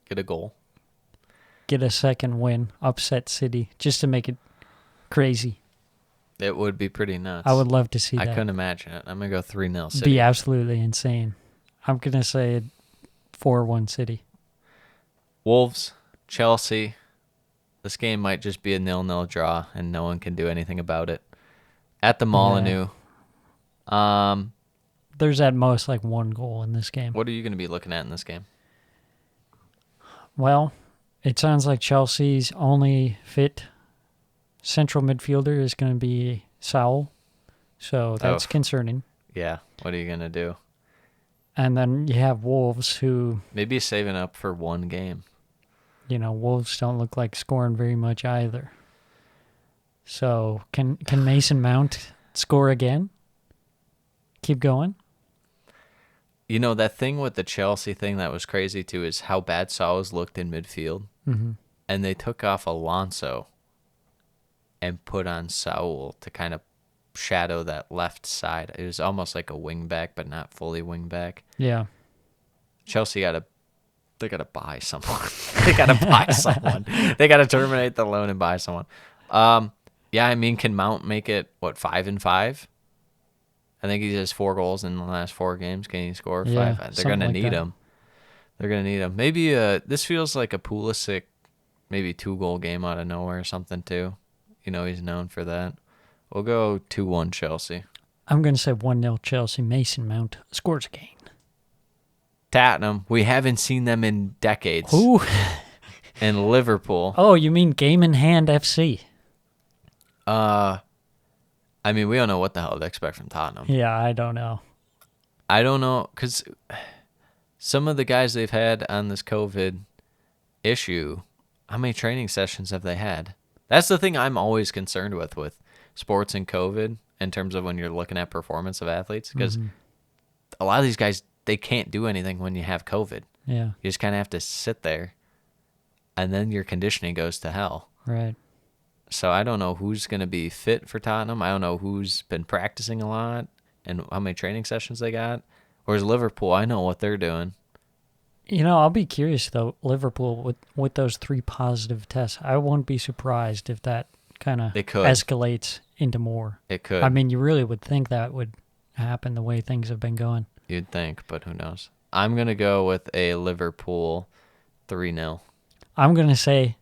Get a goal. Get a second win, upset City, just to make it crazy. It would be pretty nuts. I would love to see I that. couldn't imagine it. I'm going to go 3-0 It'd City. be absolutely insane. I'm going to say 4-1 City. Wolves, Chelsea. This game might just be a 0-0 draw, and no one can do anything about it. At the Molineux. There's at most like one goal in this game. What are you going to be looking at in this game? Well, it sounds like Chelsea's only fit central midfielder is going to be Saul. So that's concerning. Yeah, what are you going to do? And then you have Wolves who... Maybe saving up for one game. Wolves don't look like scoring very much either. So can Mason Mount score again? Keep going? That thing with the Chelsea thing that was crazy too is how bad Saul's looked in midfield. Mm-hmm. And they took off Alonso and put on Saul to kind of shadow that left side. It was almost like a wing back, but not fully wing back. Yeah. Chelsea they gotta buy someone. They gotta buy someone. They gotta terminate the loan and buy someone. Yeah, I mean, can Mount make it 5-5? I think he has 4 goals in the last 4 games. Can he score 5? Yeah, They're gonna like need that. him. They're gonna need him. Maybe this feels like a Pulisic, maybe 2-goal game out of nowhere or something too. He's known for that. We'll go 2-1 Chelsea. I'm going to say 1-0 Chelsea. Mason Mount scores again. Tottenham, we haven't seen them in decades. Who? And Liverpool. Oh, you mean Game in Hand FC? I mean, we don't know what the hell to expect from Tottenham. Yeah, I don't know. I don't know, because some of the guys they've had on this COVID issue, How many training sessions have they had? That's the thing I'm always concerned with sports and COVID in terms of when you're looking at performance of athletes, because a lot of these guys, they can't do anything when you have COVID. Yeah. You just kind of have to sit there, and then your conditioning goes to hell. Right. So I don't know who's going to be fit for Tottenham. I don't know who's been practicing a lot and how many training sessions they got. Whereas Liverpool, I know what they're doing. I'll be curious, though, Liverpool, with those 3 positive tests, I won't be surprised if that kind of escalates into more. It could. I mean, you really would think that would happen the way things have been going. You'd think, but who knows? I'm going to go with a Liverpool 3-0. I'm going to say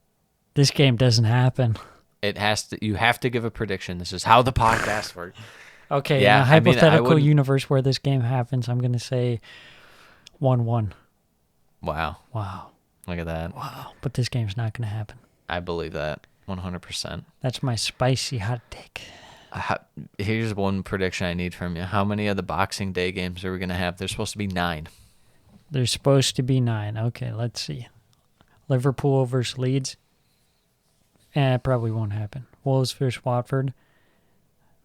this game doesn't happen. It has to. You have to give a prediction. This is how the podcast works. Okay, Yeah, in a hypothetical I mean, universe where this game happens, I'm going to say 1-1. Wow. Wow. Look at that. Wow. But this game's not going to happen. I believe that 100%. That's my spicy hot take. Here's one prediction I need from you. How many of the Boxing Day games are we going to have? There's supposed to be 9. There's supposed to be 9. Okay, let's see. Liverpool versus Leeds. It probably won't happen. Wolves versus Watford.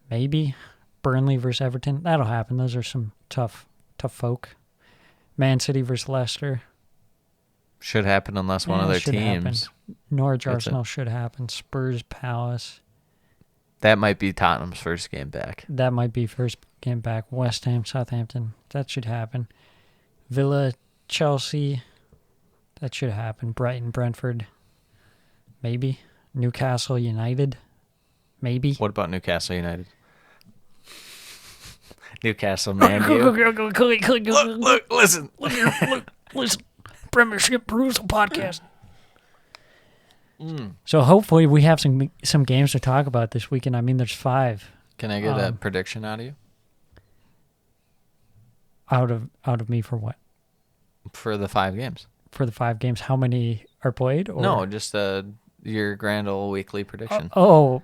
Maybe. Burnley versus Everton. That'll happen. Those are some tough folk. Man City versus Leicester. Should happen unless one of their teams. Happen. Norwich Arsenal should happen. Spurs Palace. That might be Tottenham's first game back. That might be first game back. West Ham, Southampton. That should happen. Villa, Chelsea. That should happen. Brighton, Brentford. Maybe. Newcastle United. Maybe. What about Newcastle United? Newcastle, man. Look, listen. Listen. Premiership Perusal podcast. So hopefully we have some games to talk about this weekend. I mean, there's 5. Can I get a prediction out of you? Out of me for what? For the 5 games. For the 5 games, how many are played? Or? No, just your grand old weekly prediction.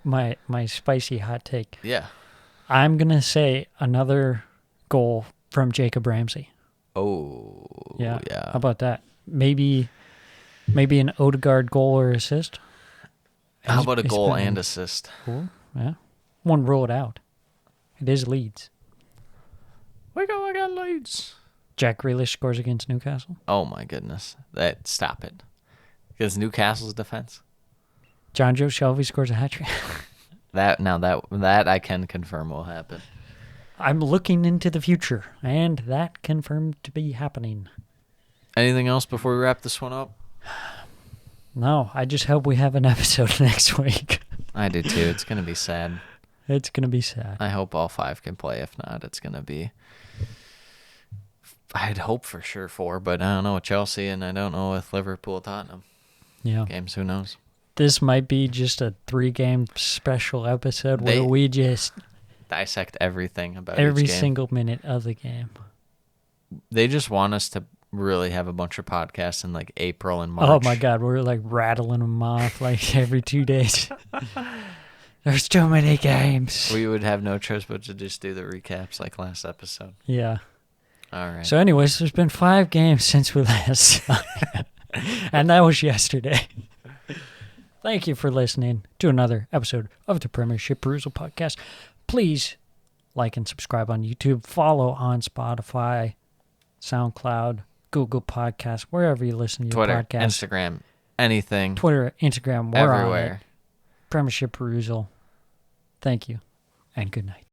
My spicy hot take. Yeah. I'm going to say another goal from Jacob Ramsey. Oh, yeah. How about that? Maybe an Odegaard goal or assist. How about a goal and assist? Cool. Yeah. Won't rule it out. It is Leeds. We got Leeds. Jack Grealish scores against Newcastle. Oh my goodness! Stop it. Because Newcastle's defense. John Joe Shelby scores a hat trick. That I can confirm will happen. I'm looking into the future, and that confirmed to be happening. Anything else before we wrap this one up? No, I just hope we have an episode next week. I do too. It's going to be sad. It's going to be sad. I hope all 5 can play. If not, it's going to be... I'd hope for sure 4, but I don't know with Chelsea, and I don't know with Liverpool, Tottenham. Yeah. Games, who knows? This might be just a 3-game special episode where we just... dissect everything about every each game. Single minute of the game. They just want us to really have a bunch of podcasts in like April and March. Oh my God, we're like rattling them off like every 2 days. There's too many games. We would have no choice but to just do the recaps like last episode. Yeah. All right. So anyways, there's been 5 games since we last saw it. And that was yesterday. Thank you for listening to another episode of the Premiership Perusal podcast. Please like and subscribe on YouTube. Follow on Spotify, SoundCloud, Google Podcasts, wherever you listen to your Twitter, podcast. Instagram, anything. Twitter, Instagram, we're everywhere. on it. Premiership Perusal. Thank you, and good night.